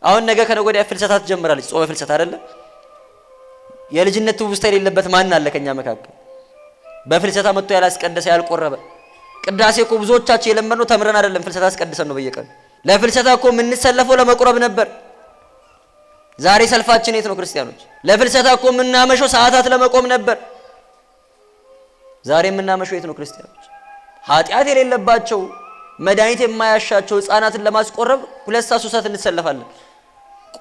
አሁን ነገ ከነገ ወዲያ ፍልሰታ ትጀምራለች። ጾመ ፍልሰታ አይደለ? የልጅነት ትውስታ የሌለበት ማን አለ ከኛ መካከል? በፍልሰታ መጥቶ ያላስቀደሰ ያልቆረበ። ቅዳሴ እኮ ብዙዎቻችን የለመድነው ተምረን አይደለም፣ ፍልሰታ አስቀድሰን ነው በየቀኑ። ለፍልሰታ እኮ የምንሰለፈው ለመቁረብ ነበር። ዛሬ ሰልፋችን የት ነው ክርስቲያኖች? ለፍልሰታ እኮ የምናመሸው ሰዓታት ለመቆም ነበር። ዛሬ የምናመሸው የት ነው ክርስቲያኖች? ኃጢአት የሌለባቸው መድኃኒት የማያሻቸው ህፃናትን ለማስቆረብ 2 ሰዓት 3 ሰዓት እንሰለፋለን።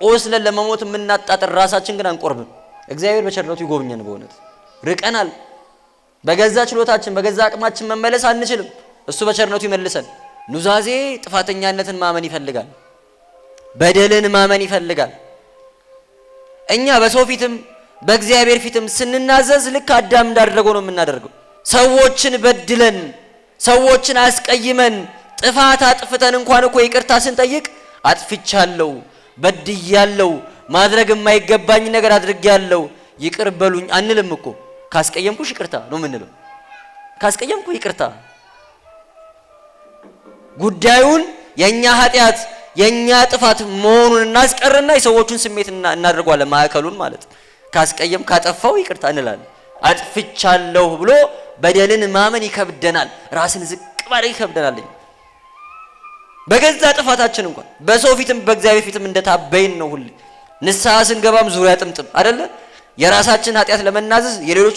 ቆስለን ለመሞት የምናጣጥር ራሳችን ግን አንቆርብም። እግዚአብሔር በቸርነቱ ይጎብኘን። በእውነት ርቀናል። በገዛ ችሎታችን በገዛ አቅማችን መመለስ አንችልም። እሱ በቸርነቱ ይመልሰን። ኑዛዜ ጥፋተኛነትን ማመን ይፈልጋል። በደልን ማመን ይፈልጋል። እኛ በሰው ፊትም በእግዚአብሔር ፊትም ስንናዘዝ ልክ አዳም እንዳደረገው ነው የምናደርገው። ሰዎችን በድለን ሰዎችን አስቀይመን ጥፋት አጥፍተን እንኳን እኮ ይቅርታ ስንጠይቅ አጥፍቻለሁ፣ በድያለሁ፣ ማድረግ የማይገባኝ ነገር አድርጌያለሁ ይቅር በሉኝ አንልም እኮ። ካስቀየምኩሽ ይቅርታ ነው የምንለው። ካስቀየምኩ ይቅርታ። ጉዳዩን የኛ ኃጢአት የኛ ጥፋት መሆኑን እናስቀርና የሰዎቹን ስሜት እናደርጓለን ማዕከሉን ማለት። ካስቀየም ካጠፋው ይቅርታ እንላለን። አጥፍቻለሁ ብሎ በደልን ማመን ይከብደናል። ራስን ዝቅ ማድረግ ይከብደናል። በገዛ ጥፋታችን እንኳን በሰው ፊትም በእግዚአብሔር ፊትም እንደታበይን ነው ሁሌ። ንስሐ ስንገባም ዙሪያ ጥምጥም አይደለ? የራሳችን ኃጢአት ለመናዘዝ የሌሎች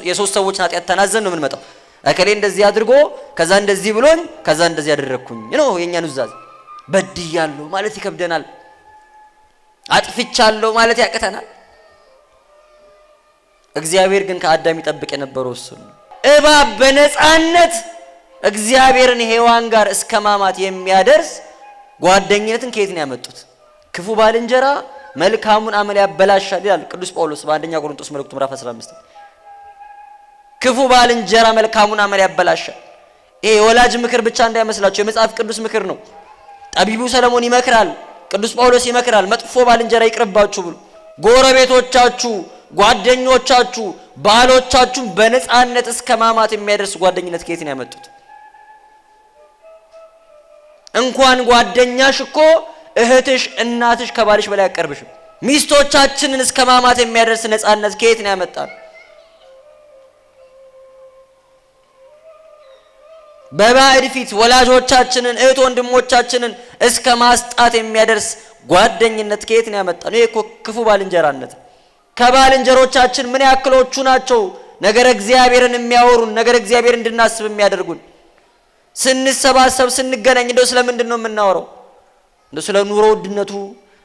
የሶስት ሰዎችን ኃጢአት ተናዘን ነው የምንመጣው። እከሌ እንደዚህ አድርጎ ከዛ እንደዚህ ብሎኝ ከዛ እንደዚህ ያደረኩኝ ነው የኛ ኑዛዜ። በድያለሁ ማለት ይከብደናል። አጥፍቻለሁ ማለት ያቅተናል። እግዚአብሔር ግን ከአዳም ይጠብቅ የነበረው እሱ ነው። እባብ በነፃነት እግዚአብሔርን ሔዋን ጋር እስከ ማማት የሚያደርስ ጓደኝነትን ከየት ነው ያመጡት? ክፉ ባልንጀራ መልካሙን አመል ያበላሻል ይላል ቅዱስ ጳውሎስ በአንደኛ ቆሮንቶስ መልእክቱ ምዕራፍ 15። ክፉ ባልንጀራ መልካሙን አመል ያበላሻል። ይሄ የወላጅ ምክር ብቻ እንዳይመስላችሁ የመጽሐፍ ቅዱስ ምክር ነው። ጠቢቡ ሰለሞን ይመክራል፣ ቅዱስ ጳውሎስ ይመክራል። መጥፎ ባልንጀራ ይቅርባችሁ ብሎ ጓረቤቶቻችሁ፣ ጓደኞቻችሁ፣ ባሎቻችሁ በነፃነት እስከ ማማት የሚያደርስ ጓደኝነት ከየት ነው ያመጡት? እንኳን ጓደኛሽ እኮ እህትሽ እናትሽ ከባልሽ በላይ አቀርብሽም። ሚስቶቻችንን እስከ ማማት የሚያደርስ ነፃነት ከየት ነው ያመጣው? በባዕድ ፊት ወላጆቻችንን እህት ወንድሞቻችንን እስከ ማስጣት የሚያደርስ ጓደኝነት ከየት ነው ያመጣው? ይሄ እኮ ክፉ ባልንጀራነት። ከባልንጀሮቻችን ምን ያክሎቹ ናቸው ነገር እግዚአብሔርን የሚያወሩን ነገር እግዚአብሔር እንድናስብ የሚያደርጉን? ስንሰባሰብ ስንገናኝ እንደው ስለምንድን ነው የምናወራው? እንደው ስለ ኑሮ ውድነቱ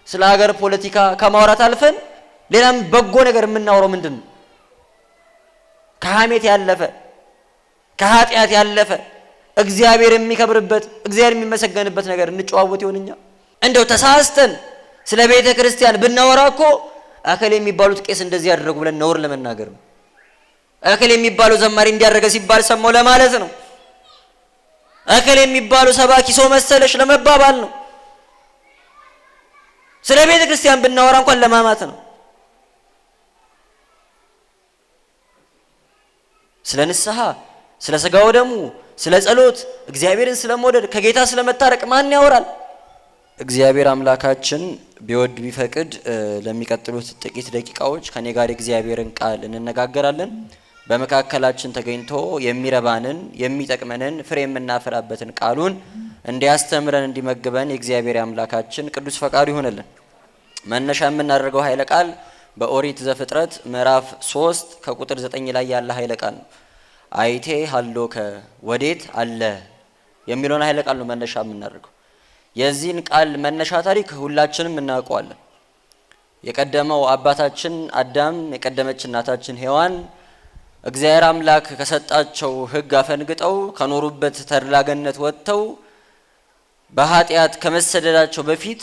ስለ ሀገር ፖለቲካ ከማውራት አልፈን ሌላም በጎ ነገር የምናወራው ምንድን ነው? ከሐሜት ያለፈ ከኃጢአት ያለፈ እግዚአብሔር የሚከብርበት እግዚአብሔር የሚመሰገንበት ነገር እንጨዋወት ይሆንኛ? እንደው ተሳስተን ስለ ቤተ ክርስቲያን ብናወራ እኮ አከለ የሚባሉት ቄስ እንደዚህ ያደረጉ ብለን ነውር ለመናገር ነው። አከለ የሚባለው ዘማሪ እንዲያደርገ ሲባል ሰማው ለማለት ነው። አከለ የሚባለው ሰባኪ ሰው መሰለሽ ለመባባል ነው። ስለ ቤተ ክርስቲያን ብናወራ እንኳን ለማማት ነው። ስለ ንስሐ ስለ ሥጋው ደሙ ስለ ጸሎት እግዚአብሔርን ስለመውደድ ከጌታ ስለመታረቅ ማን ያወራል? እግዚአብሔር አምላካችን ቢወድ ቢፈቅድ ለሚቀጥሉት ጥቂት ደቂቃዎች ከኔ ጋር እግዚአብሔርን ቃል እንነጋገራለን። በመካከላችን ተገኝቶ የሚረባንን የሚጠቅመንን ፍሬ የምናፈራበትን ቃሉን እንዲያስተምረን እንዲመግበን የእግዚአብሔር አምላካችን ቅዱስ ፈቃዱ ይሆንልን። መነሻ የምናደርገው ኃይለ ቃል በኦሪት ዘፍጥረት ምዕራፍ 3 ከቁጥር 9 ላይ ያለ ኃይለ ቃል ነው። አይቴ ሀሎከ ወዴት አለ የሚለውን ኃይለ ቃል ነው መነሻ የምናደርገው። የዚህን ቃል መነሻ ታሪክ ሁላችንም እናውቀዋለን። የቀደመው አባታችን አዳም የቀደመች እናታችን ሔዋን እግዚአብሔር አምላክ ከሰጣቸው ሕግ አፈንግጠው ከኖሩበት ተድላ ገነት ወጥተው በኃጢአት ከመሰደዳቸው በፊት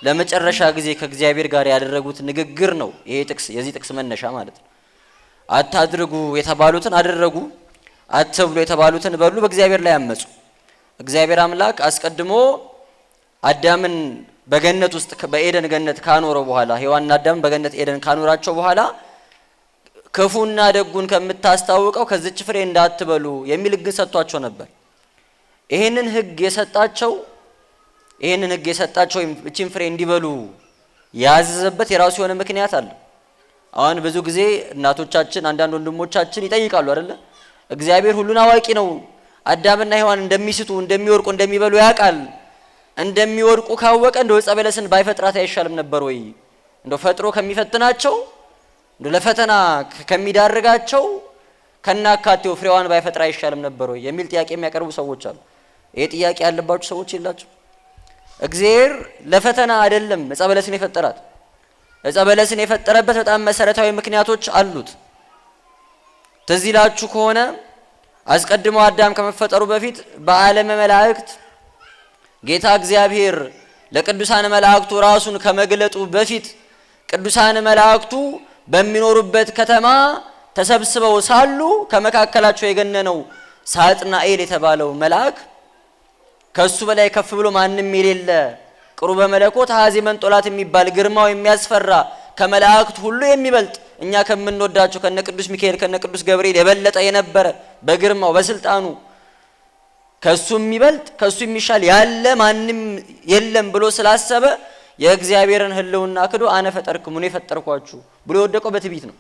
ለመጨረሻ ጊዜ ከእግዚአብሔር ጋር ያደረጉት ንግግር ነው ይሄ ጥቅስ የዚህ ጥቅስ መነሻ ማለት ነው። አታድርጉ የተባሉትን አደረጉ፣ አትብሉ የተባሉትን በሉ፣ በእግዚአብሔር ላይ አመጹ። እግዚአብሔር አምላክ አስቀድሞ አዳምን በገነት ውስጥ በኤደን ገነት ካኖረው በኋላ ሔዋንና አዳምን በገነት ኤደን ካኖራቸው በኋላ ክፉና ደጉን ከምታስታውቀው ከዚች ፍሬ እንዳትበሉ የሚል ሕግ ሰጥቷቸው ነበር። ይሄንን ሕግ የሰጣቸው እቺን ፍሬ እንዲበሉ ያዘዘበት የራሱ የሆነ ምክንያት አለ። አሁን ብዙ ጊዜ እናቶቻችን አንዳንድ ወንድሞቻችን ይጠይቃሉ አይደለ? እግዚአብሔር ሁሉን አዋቂ ነው፣ አዳምና ሔዋን እንደሚስቱ እንደሚወርቁ እንደሚበሉ ያውቃል። እንደሚወርቁ ካወቀ እንደው ዕፀ በለስን ባይፈጥራት አይሻልም ነበር ወይ? እንደው ፈጥሮ ከሚፈትናቸው እንደው ለፈተና ከሚዳርጋቸው ከናካቴው ፍሬዋን ባይፈጥራ አይሻልም ነበር ወይ የሚል ጥያቄ የሚያቀርቡ ሰዎች አሉ። ይሄ ጥያቄ ያለባችሁ ሰዎች የላችሁ? እግዚአብሔር ለፈተና አይደለም ዕፀ በለስን የፈጠራት። ዕፀ በለስን የፈጠረበት በጣም መሰረታዊ ምክንያቶች አሉት። ትዝ ይላችሁ ከሆነ አስቀድሞ አዳም ከመፈጠሩ በፊት በዓለመ መላእክት ጌታ እግዚአብሔር ለቅዱሳን መላእክቱ ራሱን ከመግለጡ በፊት ቅዱሳን መላእክቱ በሚኖሩበት ከተማ ተሰብስበው ሳሉ ከመካከላቸው የገነነው ሳጥናኤል የተባለው መልአክ ከሱ በላይ ከፍ ብሎ ማንም የሌለ ቅሩበ መለኮት ሀዜ መንጦላት የሚባል ግርማው የሚያስፈራ ከመላእክት ሁሉ የሚበልጥ እኛ ከምንወዳቸው ከነ ቅዱስ ሚካኤል ከነ ቅዱስ ገብርኤል የበለጠ የነበረ በግርማው በስልጣኑ ከሱ የሚበልጥ ከሱ የሚሻል ያለ ማንም የለም ብሎ ስላሰበ የእግዚአብሔርን ሕልውና ክዶ አነ ፈጠርክሙ እኔ ፈጠርኳችሁ ብሎ የወደቀው በትዕቢት ነው።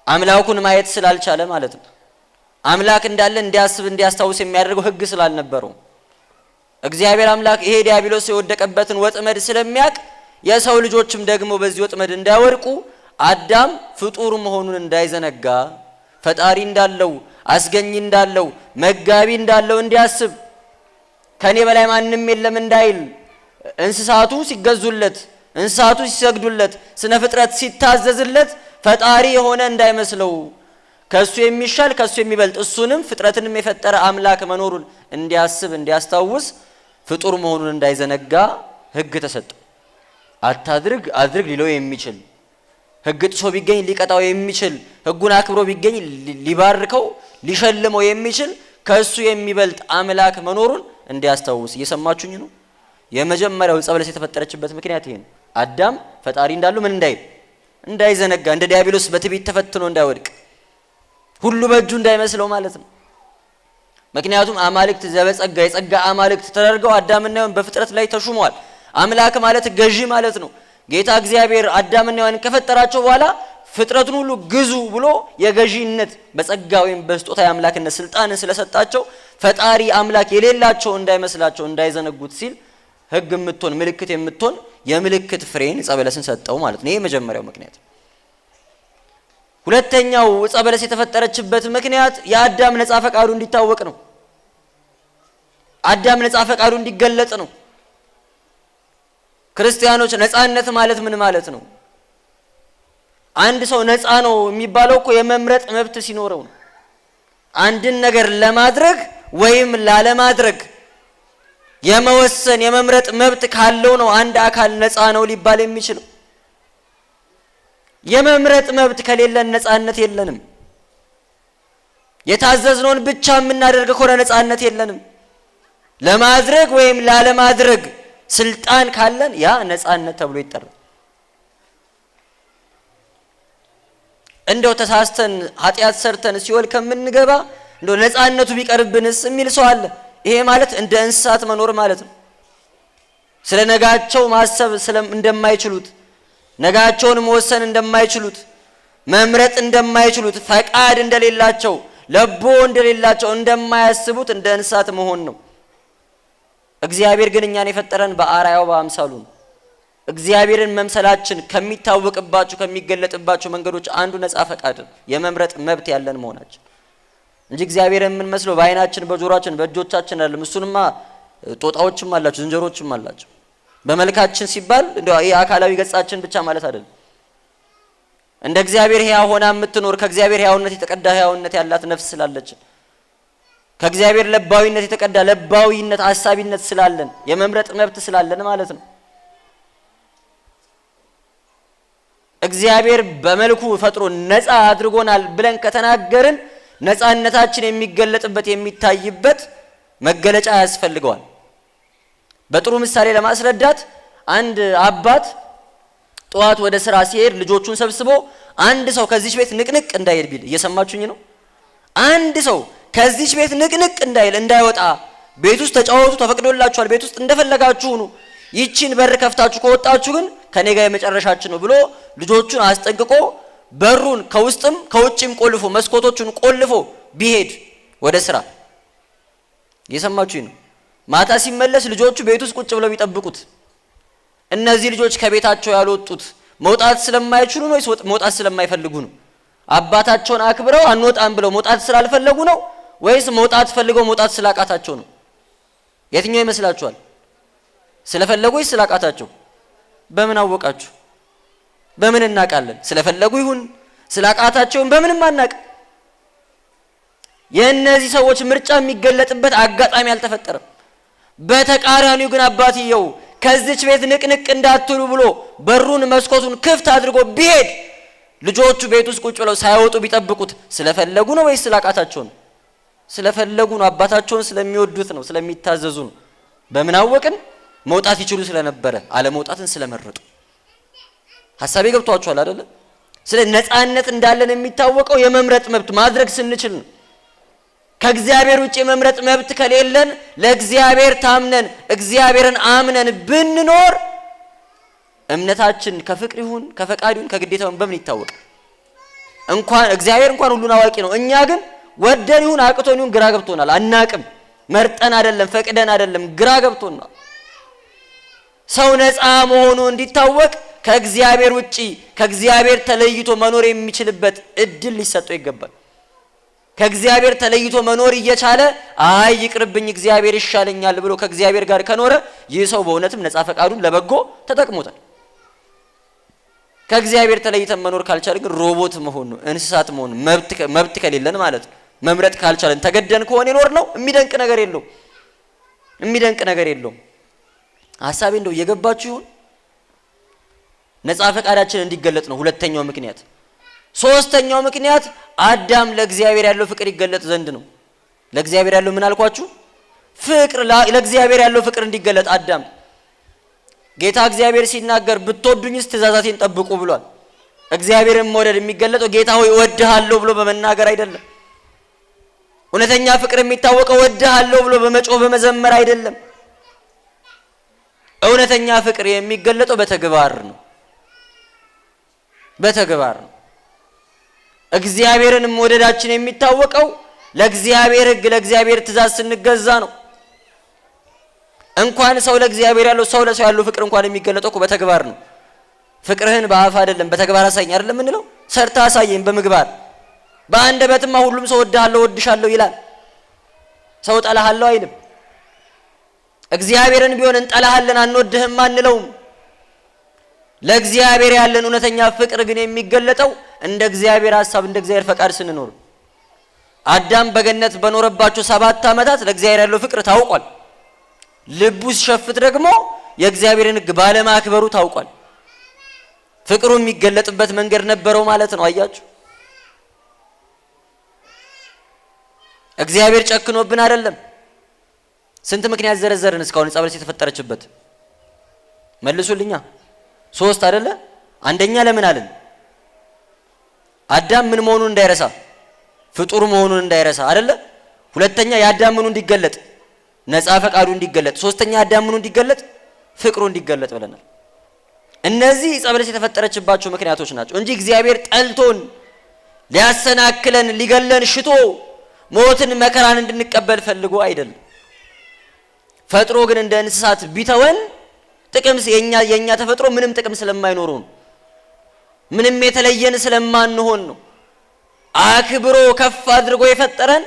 አምላኩን ማየት ስላልቻለ ማለት ነው። አምላክ እንዳለ እንዲያስብ እንዲያስታውስ የሚያደርገው ሕግ ስላልነበረው እግዚአብሔር አምላክ ይሄ ዲያብሎስ የወደቀበትን ወጥመድ ስለሚያውቅ የሰው ልጆችም ደግሞ በዚህ ወጥመድ እንዳይወድቁ አዳም ፍጡር መሆኑን እንዳይዘነጋ ፈጣሪ እንዳለው አስገኝ እንዳለው መጋቢ እንዳለው እንዲያስብ ከኔ በላይ ማንም የለም እንዳይል እንስሳቱ ሲገዙለት እንስሳቱ ሲሰግዱለት ስነ ፍጥረት ሲታዘዝለት ፈጣሪ የሆነ እንዳይመስለው ከሱ የሚሻል ከሱ የሚበልጥ እሱንም ፍጥረትንም የፈጠረ አምላክ መኖሩን እንዲያስብ እንዲያስታውስ ፍጡር መሆኑን እንዳይዘነጋ ሕግ ተሰጠው። አታድርግ አድርግ ሊለው የሚችል ሕግ ጥሶ ቢገኝ ሊቀጣው የሚችል ሕጉን አክብሮ ቢገኝ ሊባርከው ሊሸልመው የሚችል ከሱ የሚበልጥ አምላክ መኖሩን እንዲያስታውስ። እየሰማችሁኝ ነው? የመጀመሪያው ዕፀ በለስ የተፈጠረችበት ምክንያት ይሄ ነው። አዳም ፈጣሪ እንዳሉ ምን እንዳይዘነጋ እንደ ዲያብሎስ በትዕቢት ተፈትኖ እንዳይወድቅ ሁሉ በእጁ እንዳይመስለው ማለት ነው። ምክንያቱም አማልክት ዘበጸጋ የጸጋ አማልክት ተደርገው አዳምና ሔዋን በፍጥረት ላይ ተሹመዋል። አምላክ ማለት ገዢ ማለት ነው። ጌታ እግዚአብሔር አዳምና ሔዋንን ከፈጠራቸው በኋላ ፍጥረቱን ሁሉ ግዙ ብሎ የገዢነት በጸጋ ወይም በስጦታ የአምላክነት ስልጣንን ስለሰጣቸው ፈጣሪ አምላክ የሌላቸው እንዳይመስላቸው እንዳይዘነጉት ሲል ሕግ የምትሆን ምልክት የምትሆን የምልክት ፍሬን ዕፀ በለስን ሰጠው ማለት ነው። ይሄ የመጀመሪያው ምክንያት። ሁለተኛው ዕፀ በለስ የተፈጠረችበት ምክንያት የአዳም ነፃ ፈቃዱ እንዲታወቅ ነው። አዳም ነፃ ፈቃዱ እንዲገለጥ ነው። ክርስቲያኖች ነፃነት ማለት ምን ማለት ነው? አንድ ሰው ነፃ ነው የሚባለው እኮ የመምረጥ መብት ሲኖረው ነው። አንድን ነገር ለማድረግ ወይም ላለማድረግ የመወሰን የመምረጥ መብት ካለው ነው አንድ አካል ነፃ ነው ሊባል የሚችለው። የመምረጥ መብት ከሌለን ነፃነት የለንም። የታዘዝነውን ብቻ የምናደርግ ከሆነ ነፃነት የለንም። ለማድረግ ወይም ላለማድረግ ስልጣን ካለን ያ ነፃነት ተብሎ ይጠራል። እንደው ተሳስተን ኃጢአት ሰርተን ሲኦል ከምንገባ እንደው ነፃነቱ ቢቀርብንስ የሚል ሰው አለ። ይሄ ማለት እንደ እንስሳት መኖር ማለት ነው። ስለ ነጋቸው ማሰብ እንደማይችሉት ነጋቸውን መወሰን እንደማይችሉት መምረጥ እንደማይችሉት ፈቃድ እንደሌላቸው ለቦ እንደሌላቸው እንደማያስቡት እንደ እንስሳት መሆን ነው። እግዚአብሔር ግን እኛን የፈጠረን በአርአያው በአምሳሉ ነው። እግዚአብሔርን መምሰላችን ከሚታወቅባቸው ከሚገለጥባቸው መንገዶች አንዱ ነፃ ፈቃድ የመምረጥ መብት ያለን መሆናችን እንጂ እግዚአብሔርን የምንመስለው በአይናችን በጆሮአችን በእጆቻችን አይደለም። እሱንማ ጦጣዎችም አላቸው ዝንጀሮችም አላቸው። በመልካችን ሲባል እንደው ይሄ አካላዊ ገጻችን ብቻ ማለት አይደለም። እንደ እግዚአብሔር ሕያው ሆና የምትኖር ከእግዚአብሔር ሕያውነት የተቀዳ ሕያውነት ያላት ነፍስ ስላለች ከእግዚአብሔር ለባዊነት የተቀዳ ለባዊነት አሳቢነት ስላለን የመምረጥ መብት ስላለን ማለት ነው። እግዚአብሔር በመልኩ ፈጥሮ ነፃ አድርጎናል ብለን ከተናገርን ነፃነታችን የሚገለጥበት የሚታይበት መገለጫ ያስፈልገዋል። በጥሩ ምሳሌ ለማስረዳት አንድ አባት ጠዋት ወደ ስራ ሲሄድ ልጆቹን ሰብስቦ አንድ ሰው ከዚህ ቤት ንቅንቅ እንዳይል ቢል እየሰማችሁኝ ነው? አንድ ሰው ከዚህ ቤት ንቅንቅ እንዳይል እንዳይወጣ ቤት ውስጥ ተጫወቱ ተፈቅዶላችኋል ቤት ውስጥ እንደፈለጋችሁ ሁኑ ይቺን በር ከፍታችሁ ከወጣችሁ ግን ከኔ ጋር የመጨረሻችን ነው ብሎ ልጆቹን አስጠንቅቆ በሩን ከውስጥም ከውጭም ቆልፎ መስኮቶቹን ቆልፎ ቢሄድ ወደ ስራ እየሰማችሁኝ ነው። ማታ ሲመለስ ልጆቹ ቤት ውስጥ ቁጭ ብለው ቢጠብቁት እነዚህ ልጆች ከቤታቸው ያልወጡት መውጣት ስለማይችሉ ነው ወይስ መውጣት ስለማይፈልጉ ነው? አባታቸውን አክብረው አንወጣም ብለው መውጣት ስላልፈለጉ ነው ወይስ መውጣት ፈልገው መውጣት ስላቃታቸው ነው? የትኛው ይመስላችኋል? ስለፈለጉ ወይስ ስላቃታቸው? በምን አወቃችሁ? በምን እናቃለን? ስለፈለጉ ይሁን ስላቃታቸውን በምንም አናቅ። የእነዚህ ሰዎች ምርጫ የሚገለጥበት አጋጣሚ አልተፈጠረም። በተቃራኒው ግን አባትየው ከዚች ቤት ንቅንቅ እንዳትሉ ብሎ በሩን መስኮቱን ክፍት አድርጎ ቢሄድ ልጆቹ ቤት ውስጥ ቁጭ ብለው ሳይወጡ ቢጠብቁት ስለፈለጉ ነው ወይስ ስላቃታቸው ነው? ስለፈለጉ ነው። አባታቸውን ስለሚወዱት ነው፣ ስለሚታዘዙ ነው። በምን አወቅን? መውጣት ይችሉ ስለነበረ አለመውጣትን ስለመረጡ። ሐሳቤ ገብቷችኋል አይደለ? ስለ ነፃነት እንዳለን የሚታወቀው የመምረጥ መብት ማድረግ ስንችል ነው። ከእግዚአብሔር ውጭ የመምረጥ መብት ከሌለን ለእግዚአብሔር ታምነን እግዚአብሔርን አምነን ብንኖር እምነታችን ከፍቅር ይሁን ከፈቃድ ይሁን ከግዴታውን በምን ይታወቃል? እንኳን እግዚአብሔር እንኳን ሁሉን አዋቂ ነው። እኛ ግን ወደን ይሁን አቅቶን ይሁን ግራ ገብቶናል። አናቅም። መርጠን አይደለም ፈቅደን አይደለም፣ ግራ ገብቶናል። ሰው ነፃ መሆኑ እንዲታወቅ ከእግዚአብሔር ውጪ ከእግዚአብሔር ተለይቶ መኖር የሚችልበት እድል ሊሰጠው ይገባል። ከእግዚአብሔር ተለይቶ መኖር እየቻለ አይ ይቅርብኝ እግዚአብሔር ይሻለኛል ብሎ ከእግዚአብሔር ጋር ከኖረ ይህ ሰው በእውነትም ነፃ ፈቃዱን ለበጎ ተጠቅሞታል። ከእግዚአብሔር ተለይተን መኖር ካልቻለ ግን ሮቦት መሆን ነው፣ እንስሳት መሆን፣ መብት ከሌለን ማለት ነው። መምረጥ ካልቻለን ተገደን ከሆነ ይኖር ነው። የሚደንቅ ነገር የለውም። የሚደንቅ ነገር የለውም። ሐሳቤ እንደው እየገባችሁ ይሁን? ነፃ ፈቃዳችን እንዲገለጥ ነው ሁለተኛው ምክንያት። ሶስተኛው ምክንያት አዳም ለእግዚአብሔር ያለው ፍቅር ይገለጥ ዘንድ ነው። ለእግዚአብሔር ያለው ምን አልኳችሁ? ፍቅር። ለእግዚአብሔር ያለው ፍቅር እንዲገለጥ አዳም ጌታ እግዚአብሔር ሲናገር ብትወዱኝስ ትእዛዛቴን ጠብቁ ብሏል። እግዚአብሔርን መውደድ የሚገለጠው ጌታ ሆይ እወድሃለሁ ብሎ በመናገር አይደለም። እውነተኛ ፍቅር የሚታወቀው እወድሃለሁ ብሎ በመጮህ በመዘመር አይደለም። እውነተኛ ፍቅር የሚገለጠው በተግባር ነው። በተግባር ነው። እግዚአብሔርን መውደዳችን የሚታወቀው ለእግዚአብሔር ሕግ ለእግዚአብሔር ትእዛዝ ስንገዛ ነው። እንኳን ሰው ለእግዚአብሔር ያለው ሰው ለሰው ያለው ፍቅር እንኳን የሚገለጠው በተግባር ነው። ፍቅርህን በአፍ አይደለም በተግባር አሳየኝ አይደለም እንለው? ሰርታ አሳየኝ በምግባር። በአንደበትማ ሁሉም ሰው ወድሃለሁ ወድሻለሁ ይላል። ሰው ጠላሃለሁ አይልም። እግዚአብሔርን ቢሆን እንጠላሃለን አንወድህም አንለውም። ለእግዚአብሔር ያለን እውነተኛ ፍቅር ግን የሚገለጠው እንደ እግዚአብሔር ሐሳብ እንደ እግዚአብሔር ፈቃድ ስንኖር። አዳም በገነት በኖረባቸው 7 ዓመታት ለእግዚአብሔር ያለው ፍቅር ታውቋል። ልቡ ሲሸፍት ደግሞ የእግዚአብሔርን ሕግ ባለማክበሩ ታውቋል። ፍቅሩ የሚገለጥበት መንገድ ነበረው ማለት ነው። አያችሁ፣ እግዚአብሔር ጨክኖብን አይደለም። ስንት ምክንያት ዘረዘርን እስካሁን ዕፀ በለስ የተፈጠረችበት? መልሱልኛ። 3 አይደለ? አንደኛ ለምን አለን? አዳም ምን መሆኑን እንዳይረሳ፣ ፍጡር መሆኑን እንዳይረሳ አይደለ? ሁለተኛ የአዳም ምኑ እንዲገለጥ፣ ነፃ ፈቃዱ እንዲገለጥ። ሶስተኛ የአዳም ምኑ እንዲገለጥ፣ ፍቅሩ እንዲገለጥ ብለናል። እነዚህ ዕፀ በለስ የተፈጠረችባቸው ምክንያቶች ናቸው እንጂ እግዚአብሔር ጠልቶን ሊያሰናክለን ሊገለን ሽቶ ሞትን መከራን እንድንቀበል ፈልጎ አይደለም። ፈጥሮ ግን እንደ እንስሳት ቢተወን ጥቅም የኛ ተፈጥሮ ምንም ጥቅም ስለማይኖረው ነው። ምንም የተለየን ስለማንሆን ነው። አክብሮ ከፍ አድርጎ የፈጠረን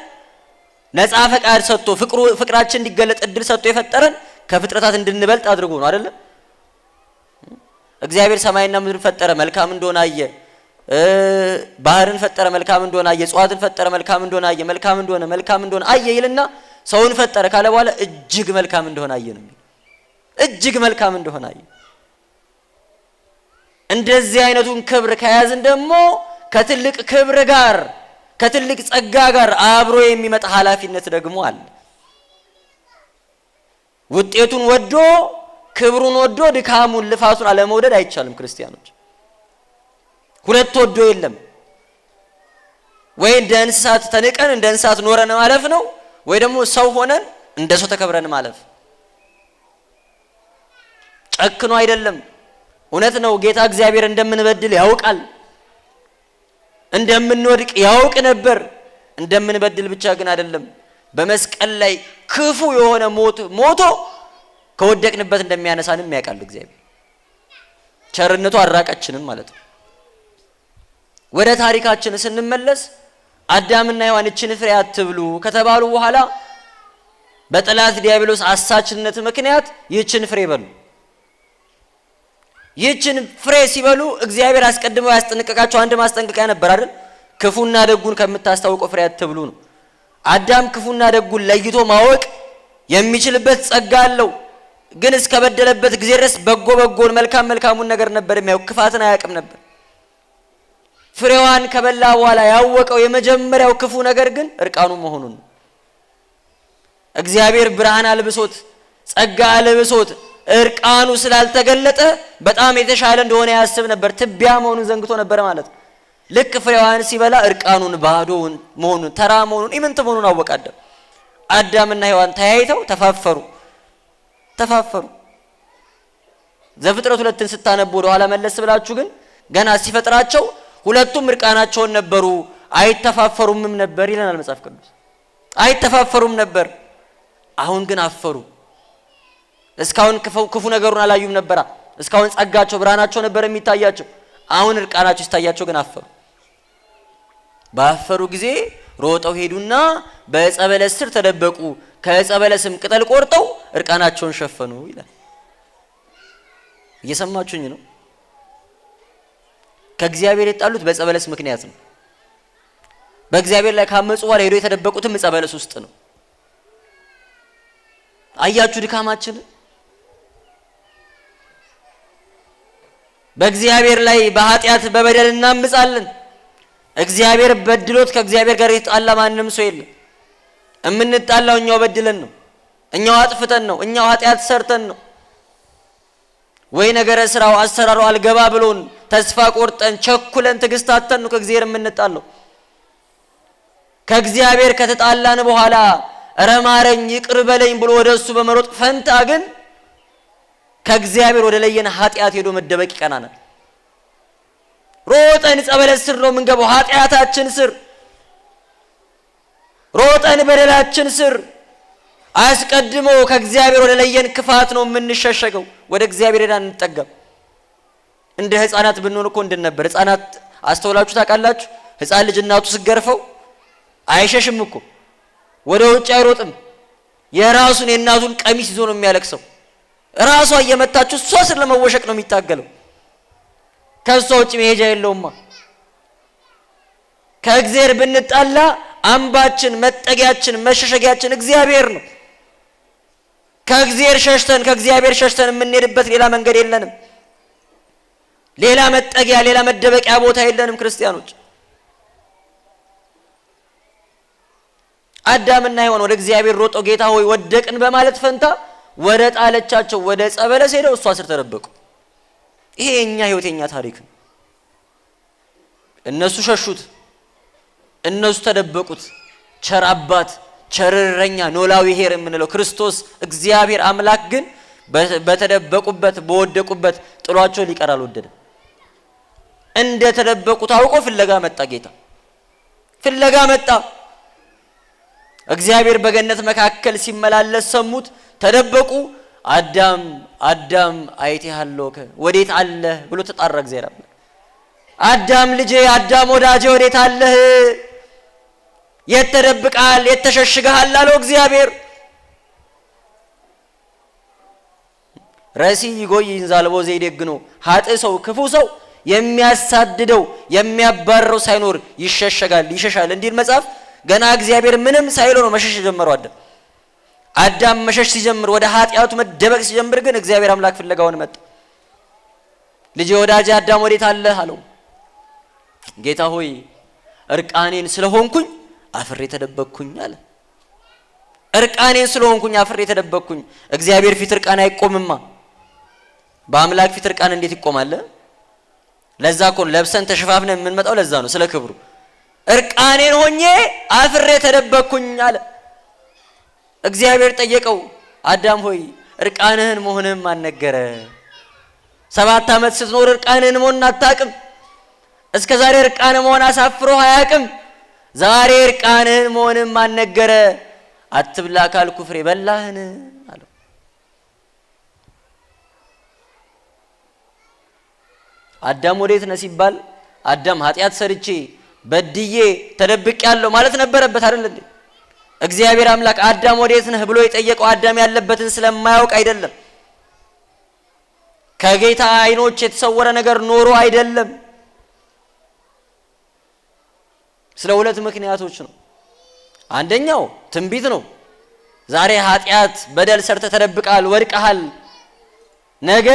ነፃ ፈቃድ ሰጥቶ ፍቅራችን እንዲገለጥ እድል ሰጥቶ የፈጠረን ከፍጥረታት እንድንበልጥ አድርጎ ነው አይደለ? እግዚአብሔር ሰማይና ምድርን ፈጠረ መልካም እንደሆነ አየ። ባህርን ፈጠረ መልካም እንደሆነ አየ። እጽዋትን ፈጠረ መልካም እንደሆነ አየ። መልካም እንደሆነ አየ ይልና ሰውን ፈጠረ ካለ በኋላ እጅግ መልካም እንደሆነ አየ ነው። እጅግ መልካም እንደሆነ አየ። እንደዚህ አይነቱን ክብር ከያዝን ደግሞ ከትልቅ ክብር ጋር ከትልቅ ጸጋ ጋር አብሮ የሚመጣ ኃላፊነት ደግሞ አለ። ውጤቱን ወዶ ክብሩን ወዶ ድካሙን ልፋቱን አለመውደድ አይቻልም። ክርስቲያኖች ሁለት ወዶ የለም። ወይ እንደ እንስሳት ተንቀን እንደ እንስሳት ኖረን ማለፍ ነው፣ ወይ ደግሞ ሰው ሆነን እንደ ሰው ተከብረን ማለፍ። ጨክኖ አይደለም። እውነት ነው፣ ጌታ እግዚአብሔር እንደምንበድል ያውቃል፣ እንደምንወድቅ ያውቅ ነበር። እንደምንበድል ብቻ ግን አይደለም፣ በመስቀል ላይ ክፉ የሆነ ሞቶ ከወደቅንበት እንደሚያነሳንም ያውቃል እግዚአብሔር። ቸርነቱ አራቀችንም ማለት ነው። ወደ ታሪካችን ስንመለስ አዳምና ሔዋን እችን ፍሬ አትብሉ ከተባሉ በኋላ በጠላት ዲያብሎስ አሳችነት ምክንያት ይህችን ፍሬ በሉ። ይህችን ፍሬ ሲበሉ እግዚአብሔር አስቀድመው ያስጠነቀቃቸው አንድ ማስጠንቀቂያ ነበር አይደል? ክፉና ደጉን ከምታስታውቀው ፍሬ አትብሉ ነው። አዳም ክፉና ደጉን ለይቶ ማወቅ የሚችልበት ጸጋ አለው። ግን እስከበደለበት ጊዜ ድረስ በጎን መልካሙን ነገር ነበር የሚያውቅ፣ ክፋትን አያውቅም ነበር። ፍሬዋን ከበላ በኋላ ያወቀው የመጀመሪያው ክፉ ነገር ግን እርቃኑ መሆኑን ነው። እግዚአብሔር ብርሃን አልብሶት ጸጋ አልብሶት እርቃኑ ስላልተገለጠ በጣም የተሻለ እንደሆነ ያስብ ነበር። ትቢያ መሆኑን ዘንግቶ ነበር ማለት ነው። ልክ ፍሬዋን ሲበላ እርቃኑን ባዶውን መሆኑን ተራ መሆኑን ኢምንት መሆኑን አወቀ አዳም። አዳምና ሔዋን ተያይተው ተፋፈሩ። ዘፍጥረት 2ን ስታነቡ ወደ ኋላ መለስ ብላችሁ ግን ገና ሲፈጥራቸው ሁለቱም እርቃናቸውን ነበሩ፣ አይተፋፈሩምም ነበር ይለናል መጽሐፍ ቅዱስ። አይተፋፈሩም ነበር። አሁን ግን አፈሩ። እስካሁን ክፉ ነገሩን አላዩም ነበር። እስካሁን ጸጋቸው ብርሃናቸው ነበር የሚታያቸው። አሁን እርቃናቸው ሲታያቸው ግን አፈሩ። ባፈሩ ጊዜ ሮጠው ሄዱና በዕፀ በለስ ስር ተደበቁ። ከዕፀ በለስም ቅጠል ቆርጠው እርቃናቸውን ሸፈኑ ይላል። እየሰማችሁኝ ነው? ከእግዚአብሔር የጣሉት በዕፀ በለስ ምክንያት ነው። በእግዚአብሔር ላይ ካመጹ በኋላ ሄዶ የተደበቁትም ዕፀ በለስ ውስጥ ነው። አያችሁ ድካማችን። በእግዚአብሔር ላይ በኃጢአት በበደል እናምጻለን። እግዚአብሔር በድሎት ከእግዚአብሔር ጋር የተጣላ ማንም ሰው የለም። እምንጣላው እኛው በድለን ነው፣ እኛው አጥፍተን ነው፣ እኛው ኃጢአት ሰርተን ነው። ወይ ነገረ ስራው አሰራሩ አልገባ ብሎን ተስፋ ቆርጠን ቸኩለን ትዕግስት አጥተን ነው ከእግዚአብሔር የምንጣለው። ከእግዚአብሔር ከተጣላን በኋላ እረ ማረኝ ይቅር በለኝ ብሎ ወደሱ በመሮጥ ፈንታ ግን ከእግዚአብሔር ወደ ለየን ኃጢአት ሄዶ መደበቅ ይቀናናል። ሮጠን ዕፀ በለስ ስር ነው የምንገባው፣ ኃጢአታችን ስር ሮጠን በደላችን ስር። አስቀድሞ ከእግዚአብሔር ወደ ለየን ክፋት ነው የምንሸሸገው። ወደ እግዚአብሔር ሄዳ እንጠጋም። እንደ ህፃናት ብንሆን እኮ እንደነበር ህፃናት አስተውላችሁ ታውቃላችሁ? ህፃን ልጅ እናቱ ስገርፈው አይሸሽም እኮ፣ ወደ ውጭ አይሮጥም። የራሱን የእናቱን ቀሚስ ይዞ ነው የሚያለቅሰው። ራሷ እየመታችሁ እሷ ስር ለመወሸቅ ነው የሚታገለው። ከሷ ውጭ መሄጃ የለውማ። ከእግዚአብሔር ብንጣላ አምባችን፣ መጠጊያችን፣ መሸሸጊያችን እግዚአብሔር ነው። ከእግዚአብሔር ሸሽተን የምንሄድበት ሌላ መንገድ የለንም። ሌላ መጠጊያ፣ ሌላ መደበቂያ ቦታ የለንም ክርስቲያኖች። አዳምና ሔዋን ወደ እግዚአብሔር ሮጠው ጌታ ሆይ ወደቅን በማለት ፈንታ ወደ ጣለቻቸው ወደ ዕፀ በለስ ሄደው እሷ ስር ተደበቁ። ይሄ የኛ ህይወት የኛ ታሪክ ነው። እነሱ ሸሹት፣ እነሱ ተደበቁት። ቸር አባት፣ ቸር እረኛ፣ ኖላዊ ኄር የምንለው ክርስቶስ እግዚአብሔር አምላክ ግን በተደበቁበት በወደቁበት ጥሏቸው ሊቀር አልወደደም። እንደ ተደበቁት አውቆ ፍለጋ መጣ። ጌታ ፍለጋ መጣ። እግዚአብሔር በገነት መካከል ሲመላለስ ሰሙት፣ ተደበቁ። አዳም አዳም አይቴሃለሁ ወዴት አለህ ብሎ ተጣራ እግዚአብሔር። አዳም ልጄ፣ አዳም ወዳጄ ወዴት አለህ? የት ተደብቀሃል? የት ተሸሽገሃል አለው እግዚአብሔር። ረሲ ይጎይ እንዛልቦ ዘይደግኖ ኃጥ ሰው ክፉ ሰው የሚያሳድደው የሚያባረው ሳይኖር ይሸሸጋል ይሸሻል እንዲል መጽሐፍ። ገና እግዚአብሔር ምንም ሳይለው ነው መሸሽ ጀመረው አዳም። አዳም መሸሽ ሲጀምር፣ ወደ ኃጢአቱ መደበቅ ሲጀምር ግን እግዚአብሔር አምላክ ፍለጋውን መጣ። ልጄ ወዳጄ አዳም ወዴት አለህ አለው። ጌታ ሆይ እርቃኔን ስለሆንኩኝ አፍሬ ተደበቅኩኝ አለ። እርቃኔን ስለሆንኩኝ አፍሬ ተደበቅኩኝ። እግዚአብሔር ፊት እርቃን አይቆምማ። በአምላክ ፊት እርቃን እንዴት ይቆማል? ለዛ እኮ ለብሰን ተሸፋፍነን የምንመጣው ለዛ ነው፣ ስለ ክብሩ። እርቃኔን ሆኜ አፍሬ ተደበቅኩኝ አለ። እግዚአብሔር ጠየቀው፣ አዳም ሆይ እርቃንህን መሆንህን ማን ነገረ? 7 ዓመት ስትኖር እርቃንህን መሆን አታውቅም። እስከ ዛሬ እርቃን መሆን አሳፍሮ አያውቅም። ዛሬ እርቃንህን መሆንን ማን ነገረ? አትብላ ካልኩ ፍሬ በላህን አለው። አዳም ወዴት ነህ ሲባል አዳም ኃጢአት ሰርቼ በድዬ ተደብቄያለሁ ማለት ነበረበት አይደል እንዴ? እግዚአብሔር አምላክ አዳም ወዴት ነህ ብሎ የጠየቀው አዳም ያለበትን ስለማያውቅ አይደለም። ከጌታ አይኖች የተሰወረ ነገር ኖሮ አይደለም። ስለ 2 ምክንያቶች ነው። አንደኛው ትንቢት ነው። ዛሬ ኃጢአት በደል ሰርተ ተደብቃል፣ ወድቀሃል። ነገ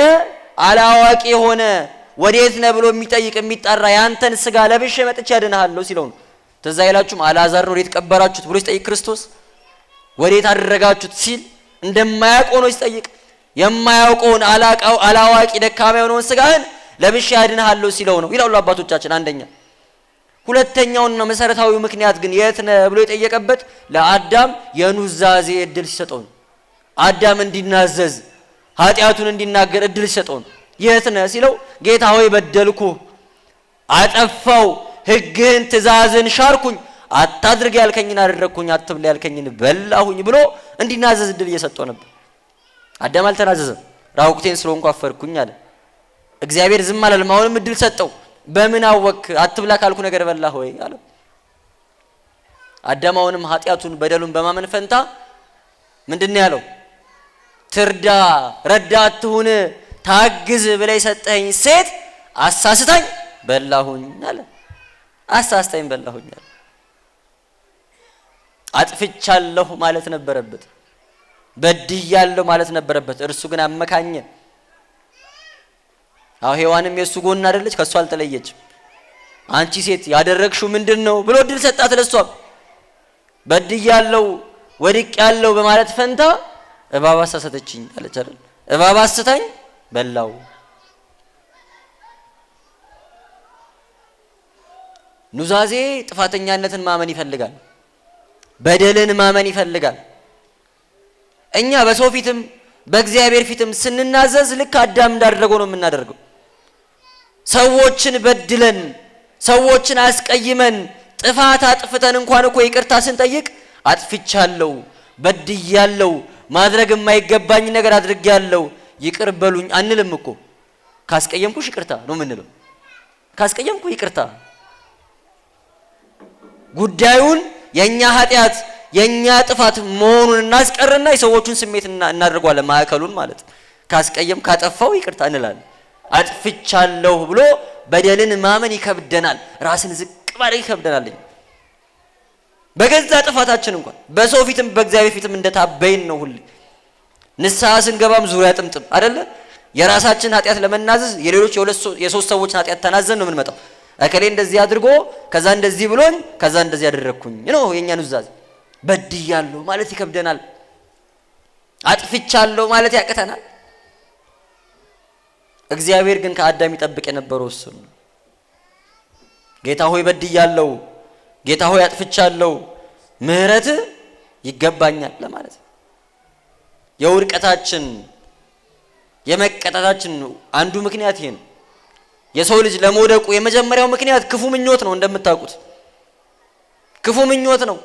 አላዋቂ የሆነ ወዴት ነህ ብሎ የሚጠይቅ የሚጣራ ያንተን ስጋ ለብሼ መጥቼ ያድንሃለሁ ሲለው ነው። ትዝ አይላችሁም? አልዓዛርን ወዴት ቀበራችሁት ብሎ ሲጠይቅ ክርስቶስ ወዴት አደረጋችሁት ሲል እንደማያውቀው ነው ሲጠይቅ። የማያውቀውን አላዋቂ ደካማ የሆነውን ስጋህን ለብሼ ያድንሃለሁ ሲለው ነው ይላሉ አባቶቻችን። አንደኛ። ሁለተኛውና መሰረታዊ ምክንያት ግን የት ነህ ብሎ የጠየቀበት ለአዳም የኑዛዜ እድል ሲሰጠው ነው። አዳም እንዲናዘዝ ኃጢአቱን እንዲናገር እድል ሲሰጠው ነው። የት ነህ ሲለው ጌታ ሆይ በደልኩ፣ አጠፋው፣ ሕግህን ትእዛዝን ሻርኩኝ፣ አታድርግ ያልከኝን አደረግኩኝ፣ አትብላ ያልከኝን በላሁኝ ብሎ እንዲናዘዝ እድል እየሰጠው ነበር። አዳም አልተናዘዘም። ራቁቴን ስለሆንኩ አፈርኩኝ አለ። እግዚአብሔር ዝም አላለም። አሁንም እድል ሰጠው። በምን አወክ? አትብላ ካልኩ ነገር በላህ ወይ አለው። አዳም አሁንም ኃጢአቱን በደሉን በማመን ፈንታ ምንድን ነው ያለው? ትርዳ፣ ረዳት ትሁን፣ ታግዝ ብለህ የሰጠኸኝ ሴት አሳስታኝ በላሁኝ አለ። አሳስታኝ በላሁኝ አለ። አጥፍቻለሁ ማለት ነበረበት። በድያለሁ ማለት ነበረበት። እርሱ ግን አመካኘ። አው ሔዋንም የሱ ጎን አይደለች? ከሱ አልተለየችም። አንቺ ሴት ያደረግሽው ምንድነው ብሎ እድል ሰጣት። ለሷም በድያለሁ ወድቄያለሁ በማለት ፈንታ እባብ አሳሰተችኝ አለች አይደል? እባብ አስታኝ በላው። ኑዛዜ ጥፋተኛነትን ማመን ይፈልጋል። በደልን ማመን ይፈልጋል። እኛ በሰው ፊትም በእግዚአብሔር ፊትም ስንናዘዝ ልክ አዳም እንዳደረገው ነው የምናደርገው። ሰዎችን በድለን ሰዎችን አስቀይመን ጥፋት አጥፍተን እንኳን እኮ ይቅርታ ስንጠይቅ አጥፍቻለሁ፣ በድያለሁ፣ ማድረግ የማይገባኝ ነገር አድርጌያለሁ፣ ይቅር በሉኝ አንልም እኮ። ካስቀየምኩሽ ይቅርታ ነው የምንለው። ካስቀየምኩ ይቅርታ። ጉዳዩን የኛ ኃጢአት የኛ ጥፋት መሆኑን እናስቀርና የሰዎቹን ስሜት እናደርጓለን ማዕከሉን ማለት። ካስቀየም ካጠፋው ይቅርታ እንላለን። አጥፍቻለሁ ብሎ በደልን ማመን ይከብደናል። ራስን ዝቅ ማድረግ ይከብደናል። በገዛ ጥፋታችን እንኳን በሰው ፊትም በእግዚአብሔር ፊትም እንደታበይን ነው። ሁሌ ንስሐ ስንገባም ዙሪያ ጥምጥም አይደለ? የራሳችን ኃጢአት ለመናዘዝ የሌሎች የሶስት ሰዎችን ኃጢአት ተናዘን ነው የምንመጣው። እከሌ እንደዚህ አድርጎ ከዛ እንደዚህ ብሎኝ ከዛ እንደዚህ ያደረኩኝ ነው የኛ ኑዛዜ። በድያለሁ ማለት ይከብደናል። አጥፍቻለሁ ማለት ያቅተናል። እግዚአብሔር ግን ከአዳም ይጠብቅ የነበረው እሱ ነው። ጌታ ሆይ በድያለሁ፣ ጌታ ሆይ አጥፍቻለሁ፣ ምህረት ይገባኛል ለማለት። የውድቀታችን የመቀጣታችን አንዱ ምክንያት ይሄ ነው። የሰው ልጅ ለመውደቁ የመጀመሪያው ምክንያት ክፉ ምኞት ነው። እንደምታውቁት ክፉ ምኞት ነው።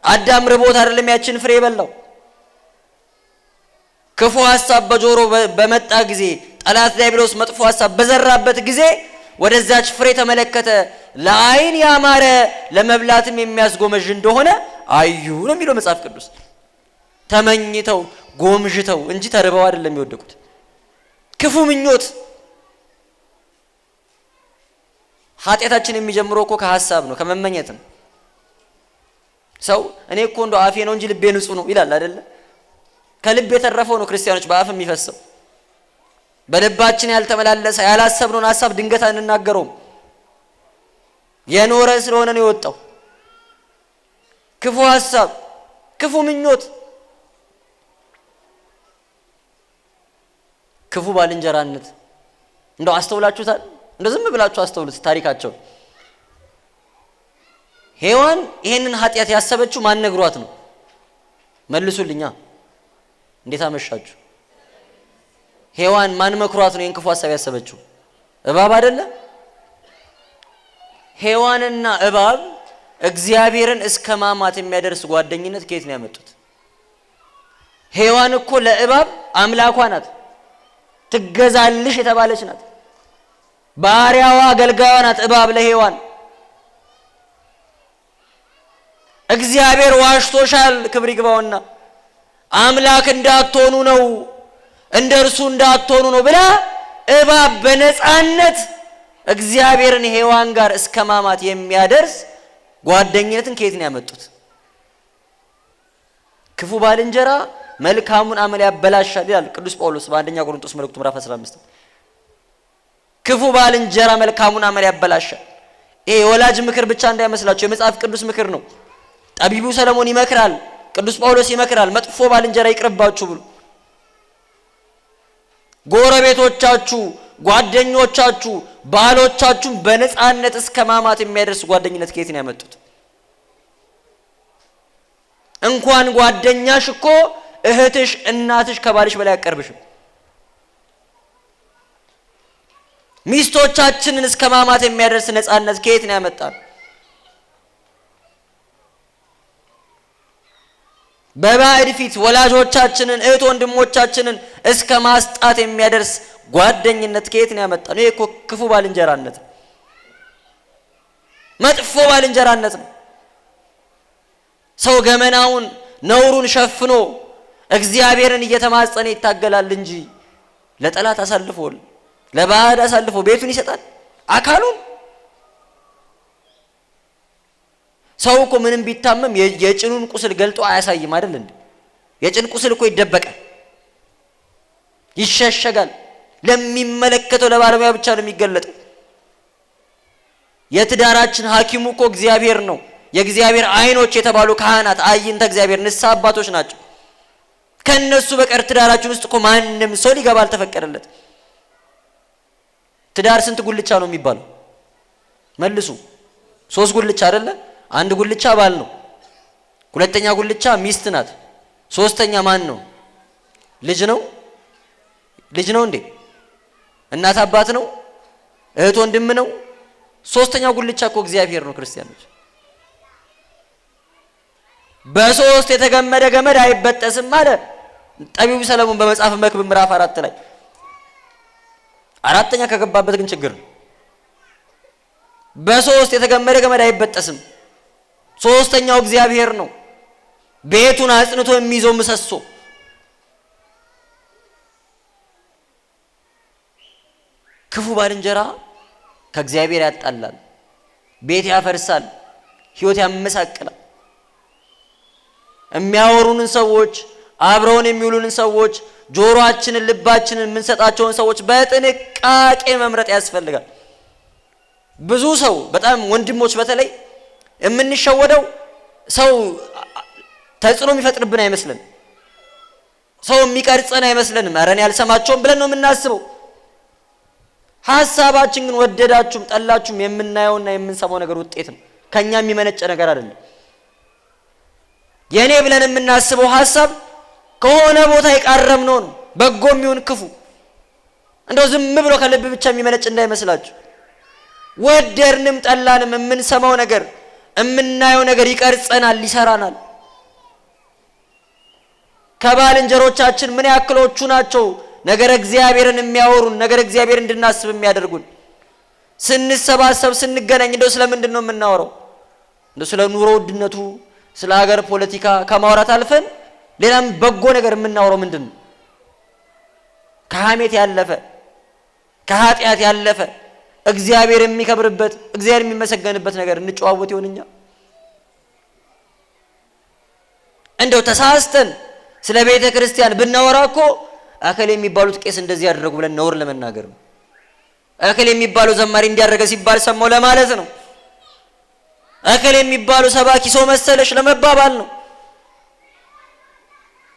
አዳም ርቦት አይደለም ያችን ፍሬ የበላው። ክፉ ሐሳብ በጆሮ በመጣ ጊዜ ጠላት ዲያብሎስ መጥፎ ሐሳብ በዘራበት ጊዜ ወደዛች ፍሬ ተመለከተ። ለዓይን ያማረ ለመብላትም የሚያስጎመዥ እንደሆነ አዩ ነው የሚለው መጽሐፍ ቅዱስ። ተመኝተው ጎምዥተው እንጂ ተርበው አይደለም የወደቁት። ክፉ ምኞት። ኃጢአታችን የሚጀምረው እኮ ከሐሳብ ነው፣ ከመመኘት ነው። ሰው እኔ እኮ እንደው አፌ ነው እንጂ ልቤ ንጹህ ነው ይላል አይደለ? ከልብ የተረፈው ነው ክርስቲያኖች በአፍ የሚፈሰው። በልባችን ያልተመላለሰ ያላሰብነውን ሐሳብ ድንገት አንናገረውም። የኖረ ስለሆነ ነው የወጣው። ክፉ ሐሳብ፣ ክፉ ምኞት፣ ክፉ ባልንጀራነት። እንደው አስተውላችሁታል? እንደው ዝም ብላችሁ አስተውሉት ታሪካቸው። ሔዋን ይሄንን ኃጢአት ያሰበችው ማን ነግሯት ነው? መልሱልኛ። እንዴት አመሻችሁ? ሔዋን ማን መክሯት ነው ይህን ክፉ ሐሳብ ያሰበችው? እባብ አይደለ? ሔዋንና እባብ እግዚአብሔርን እስከ ማማት የሚያደርስ ጓደኝነት ከየት ነው ያመጡት? ሔዋን እኮ ለእባብ አምላኳ ናት፣ ትገዛልሽ የተባለች ናት፣ ባሪያዋ አገልጋይዋ ናት እባብ ለሔዋን። እግዚአብሔር ዋሽቶሻል ክብር ይግባውና አምላክ እንዳትሆኑ ነው እንደርሱ እንዳትሆኑ ነው ብላ እባብ በነፃነት እግዚአብሔርን ሔዋን ጋር እስከ ማማት የሚያደርስ ጓደኝነትን ከየት ነው ያመጡት? ክፉ ባልንጀራ መልካሙን አመል ያበላሻል ይላል ቅዱስ ጳውሎስ በአንደኛ ቆሮንቶስ መልእክቱ ምዕራፍ 15። ክፉ ባልንጀራ መልካሙን አመል ያበላሻል። ይሄ የወላጅ ምክር ብቻ እንዳይመስላችሁ የመጽሐፍ ቅዱስ ምክር ነው። ጠቢቡ ሰለሞን ይመክራል፣ ቅዱስ ጳውሎስ ይመክራል፣ መጥፎ ባልንጀራ ይቅርባችሁ ብሎ። ጎረቤቶቻችሁ፣ ጓደኞቻችሁ፣ ባሎቻችሁ በነፃነት እስከ ማማት የሚያደርስ ጓደኝነት ከየት ነው ያመጡት? እንኳን ጓደኛሽ እኮ እህትሽ፣ እናትሽ ከባልሽ በላይ አቀርብሽም። ሚስቶቻችንን እስከ ማማት የሚያደርስ ነፃነት ከየት ነው ያመጣል? በባዕድ ፊት ወላጆቻችንን እህት ወንድሞቻችንን እስከ ማስጣት የሚያደርስ ጓደኝነት ከየት ነው ያመጣ ነው? ይሄ እኮ ክፉ ባልንጀራነት፣ መጥፎ ባልንጀራነት ነው። ሰው ገመናውን ነውሩን ሸፍኖ እግዚአብሔርን እየተማጸነ ይታገላል እንጂ ለጠላት አሳልፎ ለባዕድ አሳልፎ ቤቱን ይሰጣል፣ አካሉን። ሰው እኮ ምንም ቢታመም የጭኑን ቁስል ገልጦ አያሳይም አይደል እንዴ? የጭን ቁስል እኮ ይደበቃል፣ ይሸሸጋል። ለሚመለከተው ለባለሙያ ብቻ ነው የሚገለጠው። የትዳራችን ሐኪሙ እኮ እግዚአብሔር ነው። የእግዚአብሔር አይኖች የተባሉ ካህናት አይንተ እግዚአብሔር ንስሐ አባቶች ናቸው። ከነሱ በቀር ትዳራችን ውስጥ እኮ ማንም ሰው ሊገባ አልተፈቀደለት። ትዳር ስንት ጉልቻ ነው የሚባለው? መልሱ። 3 ጉልቻ አይደለ? አንድ ጉልቻ ባል ነው፣ ሁለተኛ ጉልቻ ሚስት ናት፣ ሶስተኛ ማን ነው? ልጅ ነው። ልጅ ነው እንዴ? እናት አባት ነው? እህት ወንድም ነው? ሶስተኛው ጉልቻ እኮ እግዚአብሔር ነው። ክርስቲያኖች በሶስት የተገመደ ገመድ አይበጠስም አለ ጠቢቡ ሰለሞን በመጽሐፈ መክብብ ምዕራፍ 4 ላይ። አራተኛ ከገባበት ግን ችግር ነው። በሶስት የተገመደ ገመድ አይበጠስም። ሶስተኛው እግዚአብሔር ነው፣ ቤቱን አጽንቶ የሚይዘው ምሰሶ። ክፉ ባልንጀራ ከእግዚአብሔር ያጣላል፣ ቤት ያፈርሳል፣ ሕይወት ያመሳቅላል። የሚያወሩንን ሰዎች፣ አብረውን የሚውሉንን ሰዎች፣ ጆሮአችንን ልባችንን የምንሰጣቸውን ሰዎች በጥንቃቄ መምረጥ ያስፈልጋል። ብዙ ሰው በጣም ወንድሞች በተለይ የምንሸወደው ሰው ተጽዕኖ የሚፈጥርብን አይመስለን፣ ሰው የሚቀርጸን አይመስለንም። ኧረ እኔ አልሰማቸውም ብለን ነው የምናስበው። ሐሳባችን ግን ወደዳችሁም ጠላችሁም የምናየውና የምንሰማው ነገር ውጤት ነው፣ ከኛ የሚመነጨ ነገር አይደለም። የኔ ብለን የምናስበው ሐሳብ ከሆነ ቦታ የቃረምነው ነው፣ በጎም ይሁን ክፉ። እንደው ዝም ብሎ ከልብ ብቻ የሚመነጭ እንዳይመስላችሁ። ወደድንም ጠላንም የምንሰማው ነገር የምናየው ነገር ይቀርጸናል፣ ይሰራናል። ከባልንጀሮቻችን ምን ያክሎቹ ናቸው ነገር እግዚአብሔርን የሚያወሩን፣ ነገር እግዚአብሔር እንድናስብ የሚያደርጉን? ስንሰባሰብ ስንገናኝ እንደው ስለምንድን ነው የምናወራው? እንደው ስለ ኑሮ ውድነቱ፣ ስለ ሀገር ፖለቲካ ከማውራት አልፈን ሌላም በጎ ነገር የምናወራው ምንድን ነው? ከሐሜት ያለፈ ከኃጢአት ያለፈ እግዚአብሔር የሚከብርበት እግዚአብሔር የሚመሰገንበት ነገር እንጨዋወት ይሆንኛ? እንደው ተሳስተን ስለ ቤተ ክርስቲያን ብናወራ እኮ አከል የሚባሉት ቄስ እንደዚህ ያደረጉ ብለን ነውር ለመናገር ነው። አከል የሚባለው ዘማሪ እንዲያደረገ ሲባል ሰማው ለማለት ነው። አከል የሚባለው ሰባኪ ሰው መሰለሽ ለመባባል ነው።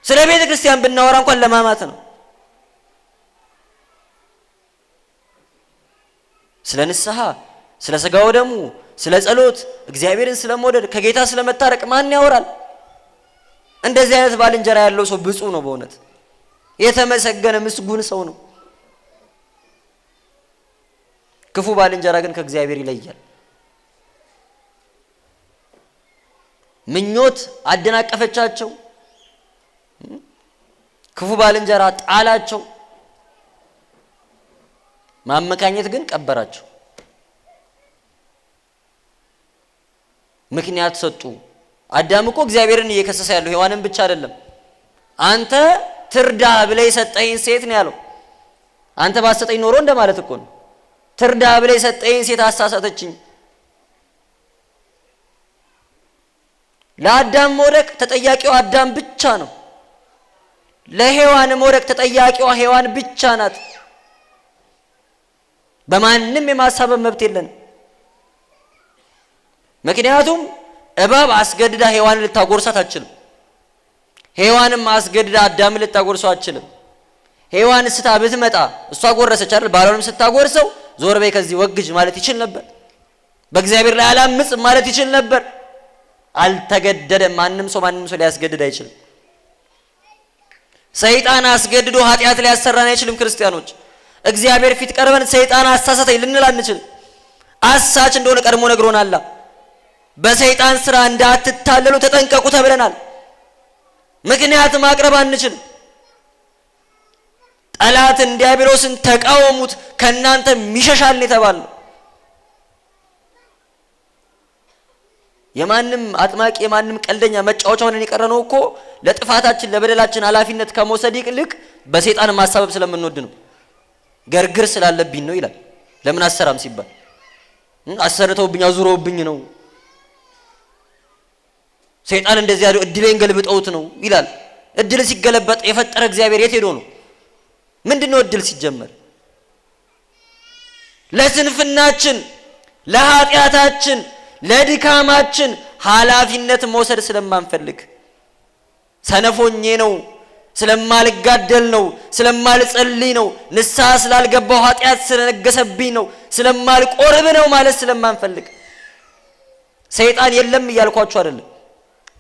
ስለ ቤተ ክርስቲያን ብናወራ እንኳን ለማማት ነው። ስለ ንስሐ፣ ስለ ሥጋው ደሙ፣ ስለ ጸሎት፣ እግዚአብሔርን ስለመውደድ፣ ከጌታ ስለመታረቅ ማን ያወራል? እንደዚህ አይነት ባልንጀራ ያለው ሰው ብፁዕ ነው በእውነት። የተመሰገነ ምስጉን ሰው ነው። ክፉ ባልንጀራ ግን ከእግዚአብሔር ይለያል። ምኞት አደናቀፈቻቸው፣ ክፉ ባልንጀራ ጣላቸው፣ ማመካኘት ግን ቀበራቸው። ምክንያት ሰጡ። አዳም እኮ እግዚአብሔርን እየከሰሰ ያለው ሔዋንን ብቻ አይደለም። አንተ ትርዳ ብለህ የሰጠኝ ሴት ነው ያለው። አንተ ባሰጠኝ ኖሮ እንደማለት እኮ ነው። ትርዳ ብለህ የሰጠኝ ሴት አሳሳተችኝ። ለአዳም መውደቅ ተጠያቂው አዳም ብቻ ነው። ለሔዋን መውደቅ ተጠያቂዋ ሔዋን ብቻ ናት። በማንም የማሳበብ መብት የለን። ምክንያቱም እባብ አስገድዳ ሔዋንን ልታጎርሳት አትችልም። ሔዋንም አስገድዳ አዳምን ልታጎርሰው አትችልም። ሔዋን ስታ ብትመጣ እሷ ጎረሰች አይደል? ባሏንም ስታጎርሰው ዞር በይ ከዚህ ወግጅ ማለት ይችል ነበር። በእግዚአብሔር ላይ አላምጽ ማለት ይችል ነበር። አልተገደደም። ማንም ሰው ሊያስገድድ አይችልም። ሰይጣን አስገድዶ ኃጢአት ሊያሰራን አይችልም። ክርስቲያኖች እግዚአብሔር ፊት ቀርበን ሰይጣን አሳሳተኝ ልንል አንችልም። አሳች እንደሆነ ቀድሞ ነግሮናል። በሰይጣን ስራ እንዳትታለሉ ተጠንቀቁ ተብለናል። ምክንያት ማቅረብ አንችልም። ጠላትን ዲያብሎስን ተቃወሙት ከናንተ ይሸሻል የተባለው የማንም አጥማቂ የማንም ቀልደኛ መጫወቻ ሆነን የቀረነው እኮ ለጥፋታችን ለበደላችን ኃላፊነት ከመውሰድ ይልቅ በሰይጣን ማሳበብ ስለምንወድ ነው። ገርግር ስላለብኝ ነው ይላል። ለምን አሰራም ሲባል አሰርተውብኝ አዙረውብኝ ነው። ሰይጣን እንደዚህ ያለው እድሌን ገልብጠውት ነው ይላል። እድል ሲገለበጥ የፈጠረ እግዚአብሔር የት ሄዶ ነው? ምንድነው እድል ሲጀመር? ለስንፍናችን፣ ለኃጢአታችን፣ ለድካማችን ኃላፊነት መውሰድ ስለማንፈልግ ሰነፎኜ ነው፣ ስለማልጋደል ነው፣ ስለማልጸልይ ነው፣ ንስሐ ስላልገባው ኃጢአት ስለነገሰብኝ ነው፣ ስለማልቆርብ ነው ማለት ስለማንፈልግ ሰይጣን የለም እያልኳችሁ አይደለም።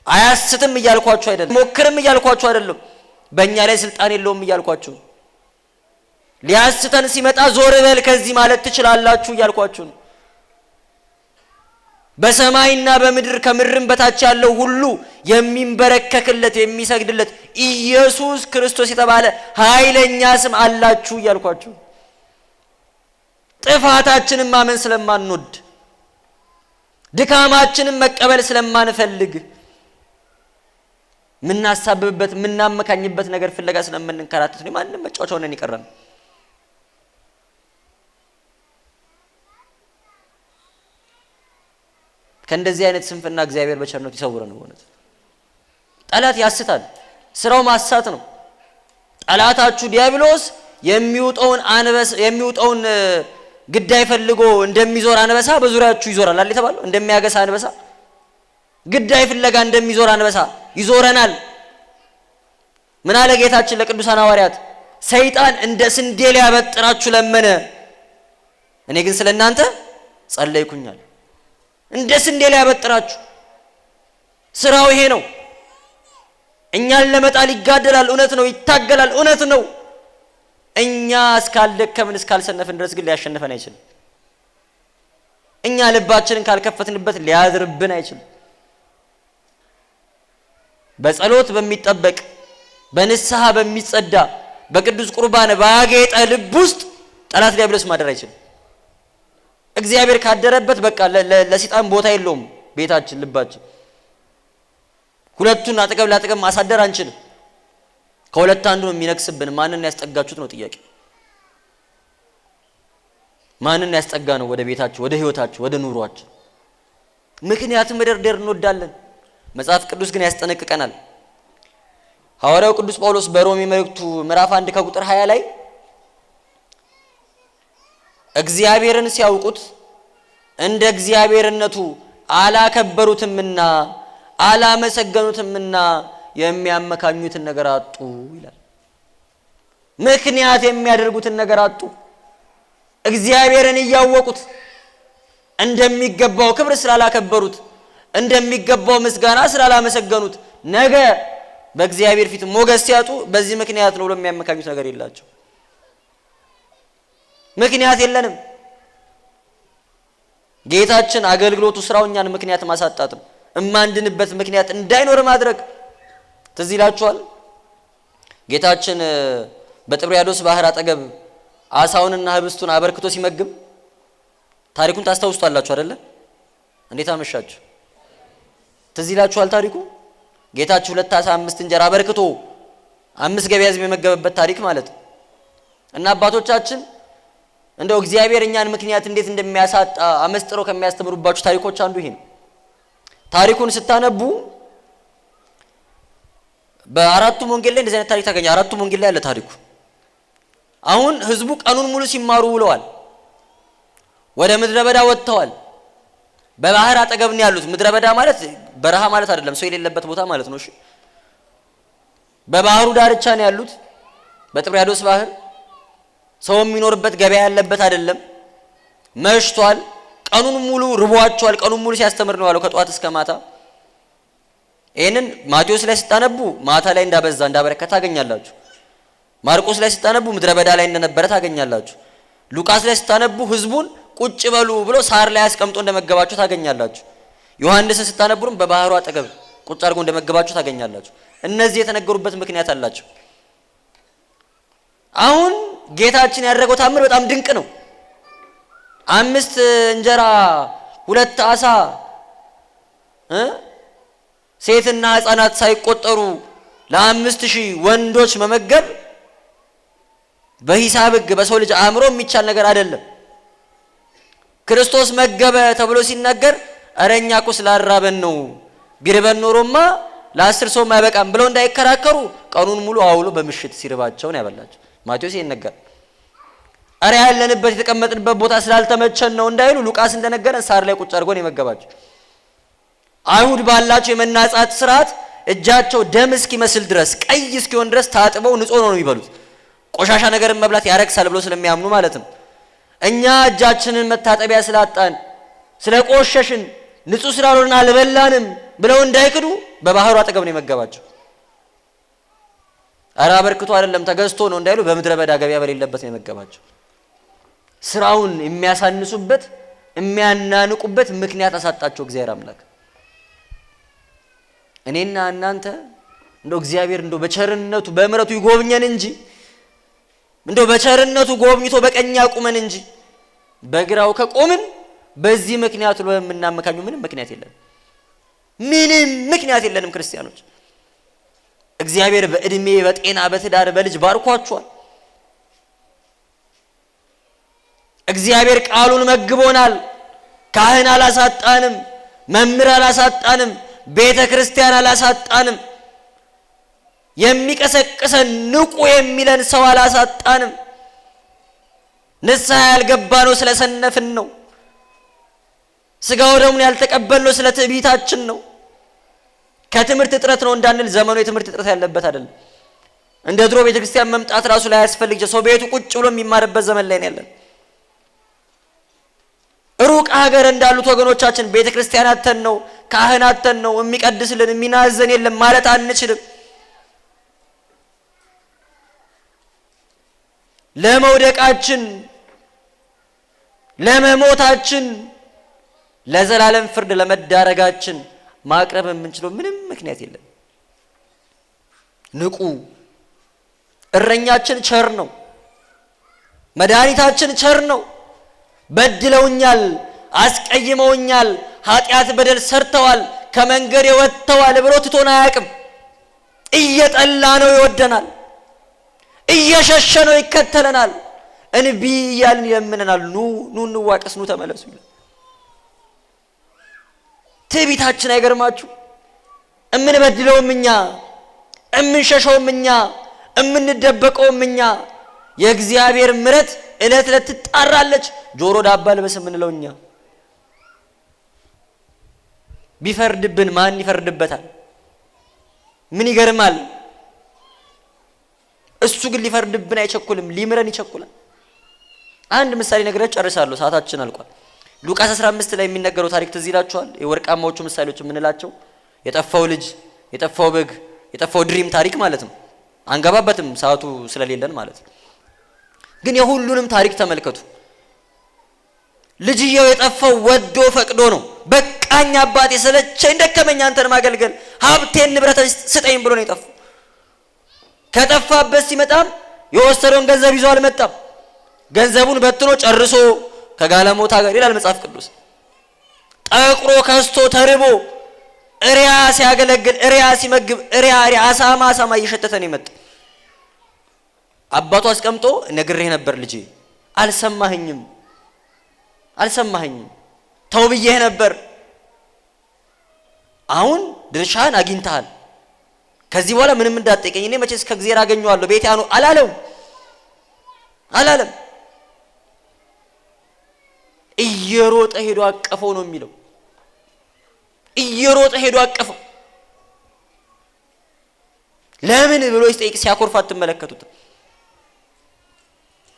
አያስትም እያልኳችሁ አይደለም። ሞክርም እያልኳችሁ አይደለም። በእኛ ላይ ስልጣን የለውም እያልኳችሁ። ሊያስተን ሲመጣ ዞር በል ከዚህ ማለት ትችላላችሁ እያልኳችሁ ነው። በሰማይና በምድር ከምድርም በታች ያለው ሁሉ የሚንበረከክለት የሚሰግድለት ኢየሱስ ክርስቶስ የተባለ ኃይለኛ ስም አላችሁ እያልኳችሁ። ጥፋታችንን ማመን ስለማንወድ ድካማችንን መቀበል ስለማንፈልግ ምናሳብብበት ምናመካኝበት ነገር ፍለጋ ስለምንንከራተት ነው። ማንንም መጫወቻ ሆነን ይቀርራል። ከእንደዚህ አይነት ስንፍና እግዚአብሔር በቸርነቱ ይሰውረን። በእውነት ጠላት ያስታል። ስራው ማሳት ነው። ጠላታችሁ ዲያብሎስ የሚውጠውን ግዳይ ፈልጎ እንደሚዞር አንበሳ በዙሪያችሁ ይዞራል አይደል የተባለው? እንደሚያገሳ አንበሳ ግዳይ ፍለጋ እንደሚዞር አንበሳ ይዞረናል። ምን አለ ጌታችን ለቅዱሳን ሐዋርያት? ሰይጣን እንደ ስንዴ ሊያበጥራችሁ ለመነ፣ እኔ ግን ስለናንተ ጸለይኩኛል። እንደ ስንዴ ሊያበጥራችሁ ስራው ይሄ ነው። እኛን ለመጣል ይጋደላል፣ እውነት ነው። ይታገላል፣ እውነት ነው። እኛ እስካልደከምን እስካልሰነፍን ድረስ ግን ሊያሸንፈን አይችልም። እኛ ልባችንን ካልከፈትንበት ሊያድርብን አይችልም። በጸሎት በሚጠበቅ በንስሐ በሚጸዳ በቅዱስ ቁርባን ባጌጠ ልብ ውስጥ ጠላት ዲያብሎስ ማደር አይችልም። እግዚአብሔር ካደረበት በቃ ለሰይጣን ቦታ የለውም። ቤታችን ልባችን ሁለቱን አጠገብ ለአጠገብ ማሳደር አንችልም። ከሁለት አንዱ ነው የሚነክስብን። ማንን ያስጠጋችሁት ነው ጥያቄ። ማንን ያስጠጋ ነው ወደ ቤታችሁ፣ ወደ ህይወታችሁ፣ ወደ ኑሯችሁ? ምክንያቱም መደርደር እንወዳለን። መጽሐፍ ቅዱስ ግን ያስጠነቅቀናል። ሐዋርያው ቅዱስ ጳውሎስ በሮሜ መልእክቱ ምዕራፍ 1 ከቁጥር 20 ላይ እግዚአብሔርን ሲያውቁት እንደ እግዚአብሔርነቱ አላከበሩትምና አላመሰገኑትምና የሚያመካኙትን ነገር አጡ ይላል። ምክንያት የሚያደርጉትን ነገር አጡ። እግዚአብሔርን እያወቁት እንደሚገባው ክብር ስላላከበሩት፣ እንደሚገባው ምስጋና ስላላመሰገኑት፣ ነገ በእግዚአብሔር ፊት ሞገስ ሲያጡ በዚህ ምክንያት ነው ብሎ የሚያመካኙት ነገር የላቸው። ምክንያት የለንም። ጌታችን አገልግሎቱ ስራው እኛን ምክንያት ማሳጣት ነው። እማንድንበት ምክንያት እንዳይኖር ማድረግ። ትዝ ይላችኋል ጌታችን በጥብርያዶስ ባህር አጠገብ አሳውንና ህብስቱን አበርክቶ ሲመግብ ታሪኩን ታስታውሱታላችሁ አይደለ? እንዴት አመሻችሁ? ትዝ ይላችኋል ታሪኩ? ጌታችን 2 ዓሣ 5 እንጀራ አበርክቶ 5 ገበያ ሕዝብ የመገበበት ታሪክ ማለት ነው። እና አባቶቻችን እንደው እግዚአብሔር እኛን ምክንያት እንዴት እንደሚያሳጣ አመስጥረው ከሚያስተምሩባችሁ ታሪኮች አንዱ ይሄ ነው። ታሪኩን ስታነቡ በአራቱም ወንጌል ላይ እንደዚህ አይነት ታሪክ ታገኛላችሁ። አራቱም ወንጌል ላይ ያለ ታሪኩ። አሁን ህዝቡ ቀኑን ሙሉ ሲማሩ ውለዋል። ወደ ምድረ በዳ ወጥተዋል። በባህር አጠገብ ነው ያሉት። ምድረ በዳ ማለት በረሃ ማለት አይደለም፣ ሰው የሌለበት ቦታ ማለት ነው። እሺ፣ በባህሩ ዳርቻ ነው ያሉት። በጥብርያዶስ ባህር ሰው የሚኖርበት ገበያ ያለበት አይደለም። መሽቷል። ቀኑን ሙሉ ርቧቸዋል። ቀኑን ሙሉ ሲያስተምር ነው ያለው ከጧት እስከ ማታ። ይሄንን ማቴዎስ ላይ ስታነቡ ማታ ላይ እንዳበዛ እንዳበረከተ ታገኛላችሁ። ማርቆስ ላይ ስታነቡ ምድረ በዳ ላይ እንደነበረ ታገኛላችሁ። ሉቃስ ላይ ስታነቡ ህዝቡን ቁጭ በሉ ብሎ ሳር ላይ አስቀምጦ እንደመገባቸው ታገኛላችሁ። ዮሐንስን ስታነቡም በባህሩ አጠገብ ቁጭ አድርጎ እንደመገባቸው ታገኛላችሁ። እነዚህ የተነገሩበት ምክንያት አላቸው። አሁን ጌታችን ያደረገው ታምር በጣም ድንቅ ነው። 5 እንጀራ 2 ዓሣ ሴትና ህፃናት ሳይቆጠሩ ለ5000 ወንዶች መመገብ በሂሳብ ህግ በሰው ልጅ አእምሮ የሚቻል ነገር አይደለም። ክርስቶስ መገበ ተብሎ ሲነገር አረኛ እኮ ስላራበን ነው፣ ቢርበን ኖሮማ ለ10 ሰው ማይበቃም ብለው እንዳይከራከሩ ቀኑን ሙሉ አውሎ በምሽት ሲርባቸው ነው ያበላቸው። ማቴዎስ ይነገር አረ ያለንበት የተቀመጥንበት ቦታ ስላልተመቸን ነው እንዳይሉ ሉቃስ እንደነገረን ሳር ላይ ቁጭ አድርጎ ነው የመገባቸው። አይሁድ ባላቸው የመናጻት ስርዓት እጃቸው ደም እስኪመስል ድረስ ቀይ እስኪሆን ድረስ ታጥበው ንጹህ ነው የሚበሉት። ቆሻሻ ነገርን መብላት ያረክሳል ብሎ ስለሚያምኑ ማለት ነው። እኛ እጃችንን መታጠቢያ ስላጣን ስለቆሸሽን ንጹህ ስላልሆነን አልበላንም ብለው እንዳይክዱ በባህሩ አጠገብ ነው የመገባቸው። አረ አበርክቶ አይደለም ተገዝቶ ነው እንዳይሉ በምድረ በዳ ገበያ በሌለበት ነው የመገባቸው። ስራውን የሚያሳንሱበት የሚያናንቁበት ምክንያት አሳጣቸው እግዚአብሔር አምላክ። እኔና እናንተ እንደው እግዚአብሔር እንደው በቸርነቱ በእምረቱ ይጎብኘን እንጂ እንደው በቸርነቱ ጎብኝቶ በቀኝ ያቁመን እንጂ በግራው ከቆምን በዚህ ምክንያቱ ለምናመካኙ ምንም ምክንያት የለንም። ምንም ምክንያት የለንም ክርስቲያኖች። እግዚአብሔር በእድሜ በጤና በትዳር በልጅ ባርኳቸዋል። እግዚአብሔር ቃሉን መግቦናል። ካህን አላሳጣንም፣ መምህር አላሳጣንም፣ ቤተ ክርስቲያን አላሳጣንም፣ የሚቀሰቅሰን ንቁ የሚለን ሰው አላሳጣንም። ንስሐ ያልገባነው ስለሰነፍን ነው። ስጋው ደሙን ያልተቀበልነው ስለ ትዕቢታችን ነው። ከትምህርት እጥረት ነው እንዳንል ዘመኑ የትምህርት እጥረት ያለበት አይደለም። እንደ ድሮ ቤተ ክርስቲያን መምጣት ራሱ ላይ ያስፈልግ ሰው ቤቱ ቁጭ ብሎ የሚማርበት ዘመን ላይ ነው ያለን። ሩቅ ሀገር እንዳሉት ወገኖቻችን ቤተ ክርስቲያን አተን ነው ካህን አተን ነው የሚቀድስልን የሚናዘን የለም ማለት አንችልም። ለመውደቃችን ለመሞታችን ለዘላለም ፍርድ ለመዳረጋችን ማቅረብ የምንችለው ምንም ምክንያት የለም። ንቁ። እረኛችን ቸር ነው። መድኃኒታችን ቸር ነው። በድለውኛል፣ አስቀይመውኛል፣ ኃጢአት በደል ሰርተዋል፣ ከመንገድ ወጥተዋል ብሎ ትቶን አያውቅም። እየጠላ ነው ይወደናል፣ እየሸሸ ነው ይከተለናል። እንቢ እያልን ይለምነናል። ኑ እንዋቀስ፣ ኑ ተመለሱ ይላል። ትዕቢታችን አይገርማችሁ? እምንበድለውም እኛ፣ እምንሸሸውም እኛ፣ እምንደበቀውም እኛ። የእግዚአብሔር ምሕረት እለት እለት ትጣራለች። ጆሮ ዳባ ልበስ የምንለው እኛ። ቢፈርድብን ማን ይፈርድበታል? ምን ይገርማል? እሱ ግን ሊፈርድብን አይቸኩልም፣ ሊምረን ይቸኩላል። አንድ ምሳሌ ነግሬያችሁ ጨርሳለሁ፣ ሰዓታችን አልቋል። ሉቃስ 15 ላይ የሚነገረው ታሪክ ትዝ ይላችኋል? የወርቃማዎቹ ምሳሌዎች የምንላቸው የጠፋው ልጅ፣ የጠፋው በግ፣ የጠፋው ድሪም ታሪክ ማለት ነው። አንገባበትም ሰዓቱ ስለሌለን ማለት ነው። ግን የሁሉንም ታሪክ ተመልከቱ። ልጅየው የጠፋው ወዶ ፈቅዶ ነው። በቃኝ አባቴ ሰለቸኝ ደከመኝ አንተን ማገልገል ሀብቴን ንብረቴን ስጠኝ ብሎ ነው የጠፋው። ከጠፋበት ሲመጣም የወሰደውን ገንዘብ ይዞ አልመጣም። ገንዘቡን በትኖ ጨርሶ ከጋለሞታ ጋር ይላል መጽሐፍ ቅዱስ ጠቁሮ ከስቶ ተርቦ እሪያ ሲያገለግል እሪያ ሲመግብ እሪያ አሳማ እየሸተተ ነው የመጣ። አባቱ አስቀምጦ ነግሬህ ነበር ልጄ አልሰማኸኝም ተው ብዬህ ነበር። አሁን ድርሻህን አግኝተሃል። ከዚህ በኋላ ምንም እንዳትጠይቀኝ እኔ መቼስ ከእግዚአብሔር አገኘዋለሁ ቤቴ አኑ አላለም። እየሮጠ ሄዶ አቀፈው ነው የሚለው። እየሮጠ ሄዶ አቀፈው። ለምን ብሎ ሲጠይቅ ሲያኮርፍ አትመለከቱት?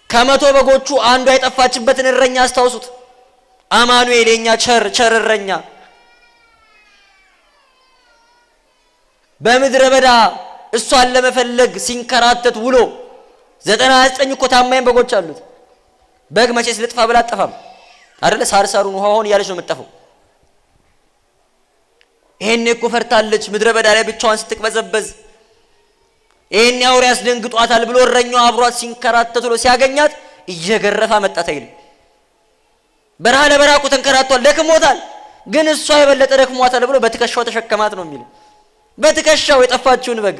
ከመቶ በጎቹ አንዷ የጠፋችበትን እረኛ አስታውሱት። አማኑኤል የኛ ቸር እረኛ በምድረ በዳ እሷን ለመፈለግ ሲንከራተት ውሎ 99 እኮ ታማኝ በጎች አሉት። በግ መቼስ ልጥፋ ብላ አጠፋም አይደለ? ሳርሳሩን ውሃውን ያለች ነው የምትጠፋው። ይሄኔ እኮ ፈርታለች ምድረ በዳ ላይ ብቻዋን ስትቅበዘበዝ። ይሄን አውሬ ያስደንግጧታል ብሎ እረኛው አብሯት ሲንከራተት ብሎ ሲያገኛት እየገረፋ መጣት አይልም። በረሃ ለበረሃ እኮ ተንከራቷል ደክሞታል። ግን እሷ የበለጠ ደክሟታል ብሎ በትከሻው ተሸከማት ነው የሚለው። በትከሻው የጠፋችውን በግ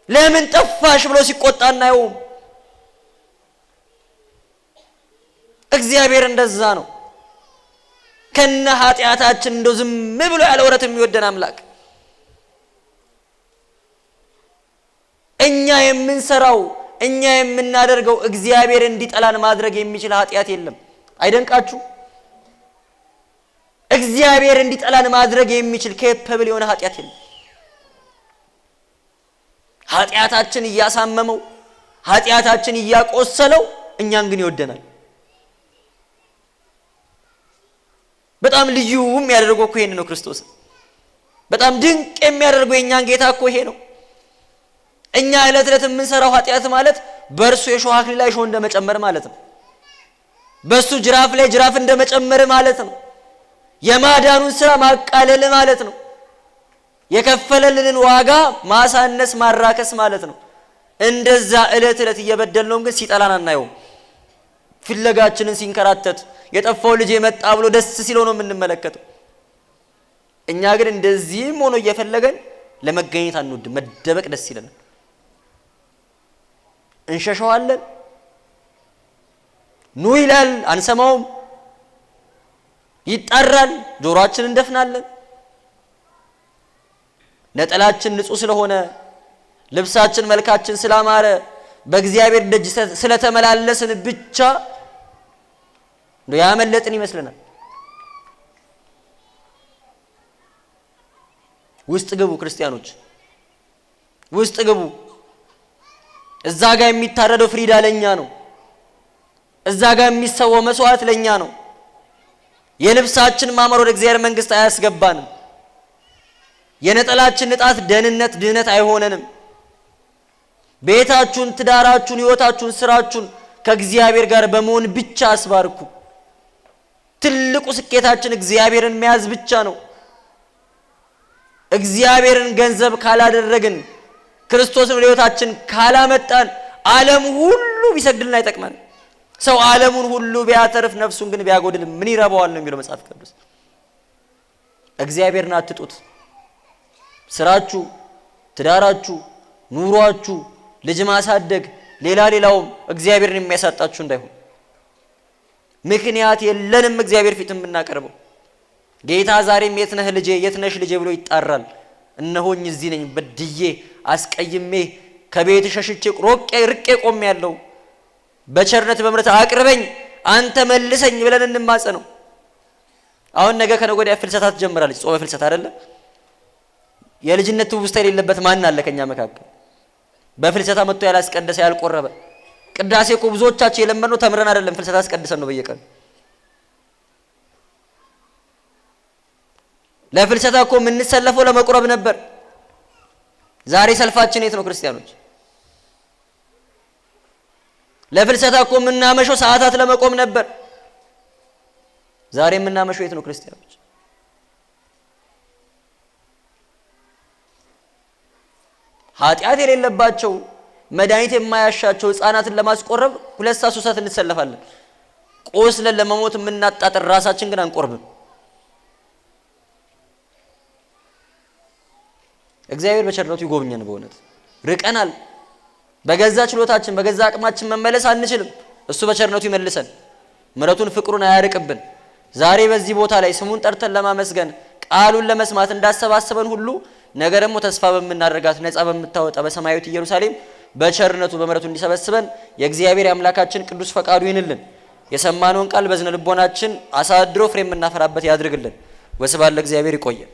ለምን ጠፋሽ ብሎ ሲቆጣ እናየውም። እግዚአብሔር እንደዛ ነው። ከነ ኃጢአታችን እንደው ዝም ብሎ ያለ ወረት የሚወደን አምላክ። እኛ የምንሰራው እኛ የምናደርገው እግዚአብሔር እንዲጠላን ማድረግ የሚችል ኃጢአት የለም። አይደንቃችሁ? እግዚአብሔር እንዲጠላን ማድረግ የሚችል ኬፐብል የሆነ ኃጢአት የለም። ኃጢአታችን እያሳመመው ኃጢአታችን እያቆሰለው እኛን ግን ይወደናል። በጣም ልዩ የሚያደርገው እኮ ይሄን ነው። ክርስቶስ በጣም ድንቅ የሚያደርገው የኛን ጌታ እኮ ይሄ ነው። እኛ ዕለት ዕለት የምንሰራው ኃጢአት ማለት በእርሱ የሾህ አክሊል ላይ ሾህ እንደመጨመር ማለት ነው። በሱ ጅራፍ ላይ ጅራፍ እንደመጨመር ማለት ነው። የማዳኑን ስራ ማቃለል ማለት ነው። የከፈለልንን ዋጋ ማሳነስ ማራከስ ማለት ነው። እንደዛ ዕለት ዕለት እየበደልነውም ግን ሲጠላን አናየውም። ፍለጋችንን ሲንከራተት የጠፋው ልጅ መጣ ብሎ ደስ ሲለው ነው የምንመለከተው። እኛ ግን እንደዚህም ሆኖ እየፈለገን ለመገኘት አንወድም። መደበቅ ደስ ይለናል። እንሸሸዋለን። ኑ ይላል አንሰማውም። ይጣራል፣ ጆሮአችንን እንደፍናለን። ነጠላችን ንጹህ ስለሆነ ልብሳችን መልካችን ስላማረ በእግዚአብሔር ደጅ ስለተመላለስን ብቻ ያመለጥን ይመስለናል። ውስጥ ግቡ ክርስቲያኖች፣ ውስጥ ግቡ። እዛ ጋር የሚታረደው ፍሪዳ ለኛ ነው። እዛ ጋር የሚሰዋው መስዋዕት ለኛ ነው። የልብሳችን ማማር ወደ እግዚአብሔር መንግስት አያስገባንም። የነጠላችን ንጣት ደህንነት ድህነት አይሆነንም። ቤታችሁን፣ ትዳራችሁን፣ ህይወታችሁን፣ ስራችሁን ከእግዚአብሔር ጋር በመሆን ብቻ አስባርኩ። ትልቁ ስኬታችን እግዚአብሔርን መያዝ ብቻ ነው። እግዚአብሔርን ገንዘብ ካላደረግን ክርስቶስን ወደ ህይወታችን ካላመጣን ዓለም ሁሉ ቢሰግድልን አይጠቅመን። ሰው ዓለሙን ሁሉ ቢያተርፍ ነፍሱን ግን ቢያጎድል ምን ይረባዋል ነው የሚለው መጽሐፍ ቅዱስ። እግዚአብሔርን አትጡት። ስራችሁ፣ ትዳራችሁ፣ ኑሯችሁ፣ ልጅ ማሳደግ፣ ሌላውም እግዚአብሔርን የሚያሳጣችሁ እንዳይሆን። ምክንያት የለንም እግዚአብሔር ፊት የምናቀርበው። ጌታ ዛሬም የት ነህ ልጄ የት ነሽ ልጄ ብሎ ይጣራል። እነሆኝ እዚህ ነኝ፣ በድዬ አስቀይሜ ከቤት ሸሽቼ ርቄ ቆሜያለሁ፣ በቸርነት በምሕረት አቅርበኝ አንተ መልሰኝ ብለን እንማጸነው። አሁን ነገ ከነገ ወዲያ ፍልሰታ ትጀምራለች። ጾመ ፍልሰታ አይደለ? የልጅነት ትውስታ የሌለበት ማን አለ ከኛ መካከል? በፍልሰታ መጥቶ ያላስቀደሰ ያልቆረበ። ቅዳሴ እኮ ብዙዎቻችን የለመድነው ተምረን አይደለም፣ ፍልሰታ አስቀድሰን ነው በየቀኑ። ለፍልሰታ እኮ የምንሰለፈው ለመቁረብ ነበር። ዛሬ ሰልፋችን የት ነው ክርስቲያኖች? ለፍልሰታ እኮ የምናመሸው ሰዓታት ለመቆም ነበር። ዛሬ የምናመሸው የት ነው ክርስቲያኖች? ኃጢአት የሌለባቸው መድኃኒት የማያሻቸው ህፃናትን ለማስቆረብ 2 ሰዓት 3 ሰዓት እንሰለፋለን። ቆስለን ለመሞት የምናጣጥር ራሳችን ግን አንቆርብም። እግዚአብሔር በቸርነቱ ይጎብኘን። በእውነት ርቀናል። በገዛ ችሎታችን በገዛ አቅማችን መመለስ አንችልም። እሱ በቸርነቱ ይመልሰን። ምሕረቱን ፍቅሩን አያርቅብን። ዛሬ በዚህ ቦታ ላይ ስሙን ጠርተን ለማመስገን ቃሉን ለመስማት እንዳሰባሰበን ሁሉ ነገ ደግሞ ተስፋ በምናደርጋት ነፃ በምታወጣ በሰማያዊት ኢየሩሳሌም በቸርነቱ በምሕረቱ እንዲሰበስበን የእግዚአብሔር አምላካችን ቅዱስ ፈቃዱ ይሁንልን። የሰማነውን ቃል በዝነ ልቦናችን አሳድሮ ፍሬ የምናፈራበት ያድርግልን። ወስብሐት ለእግዚአብሔር። ይቆየን።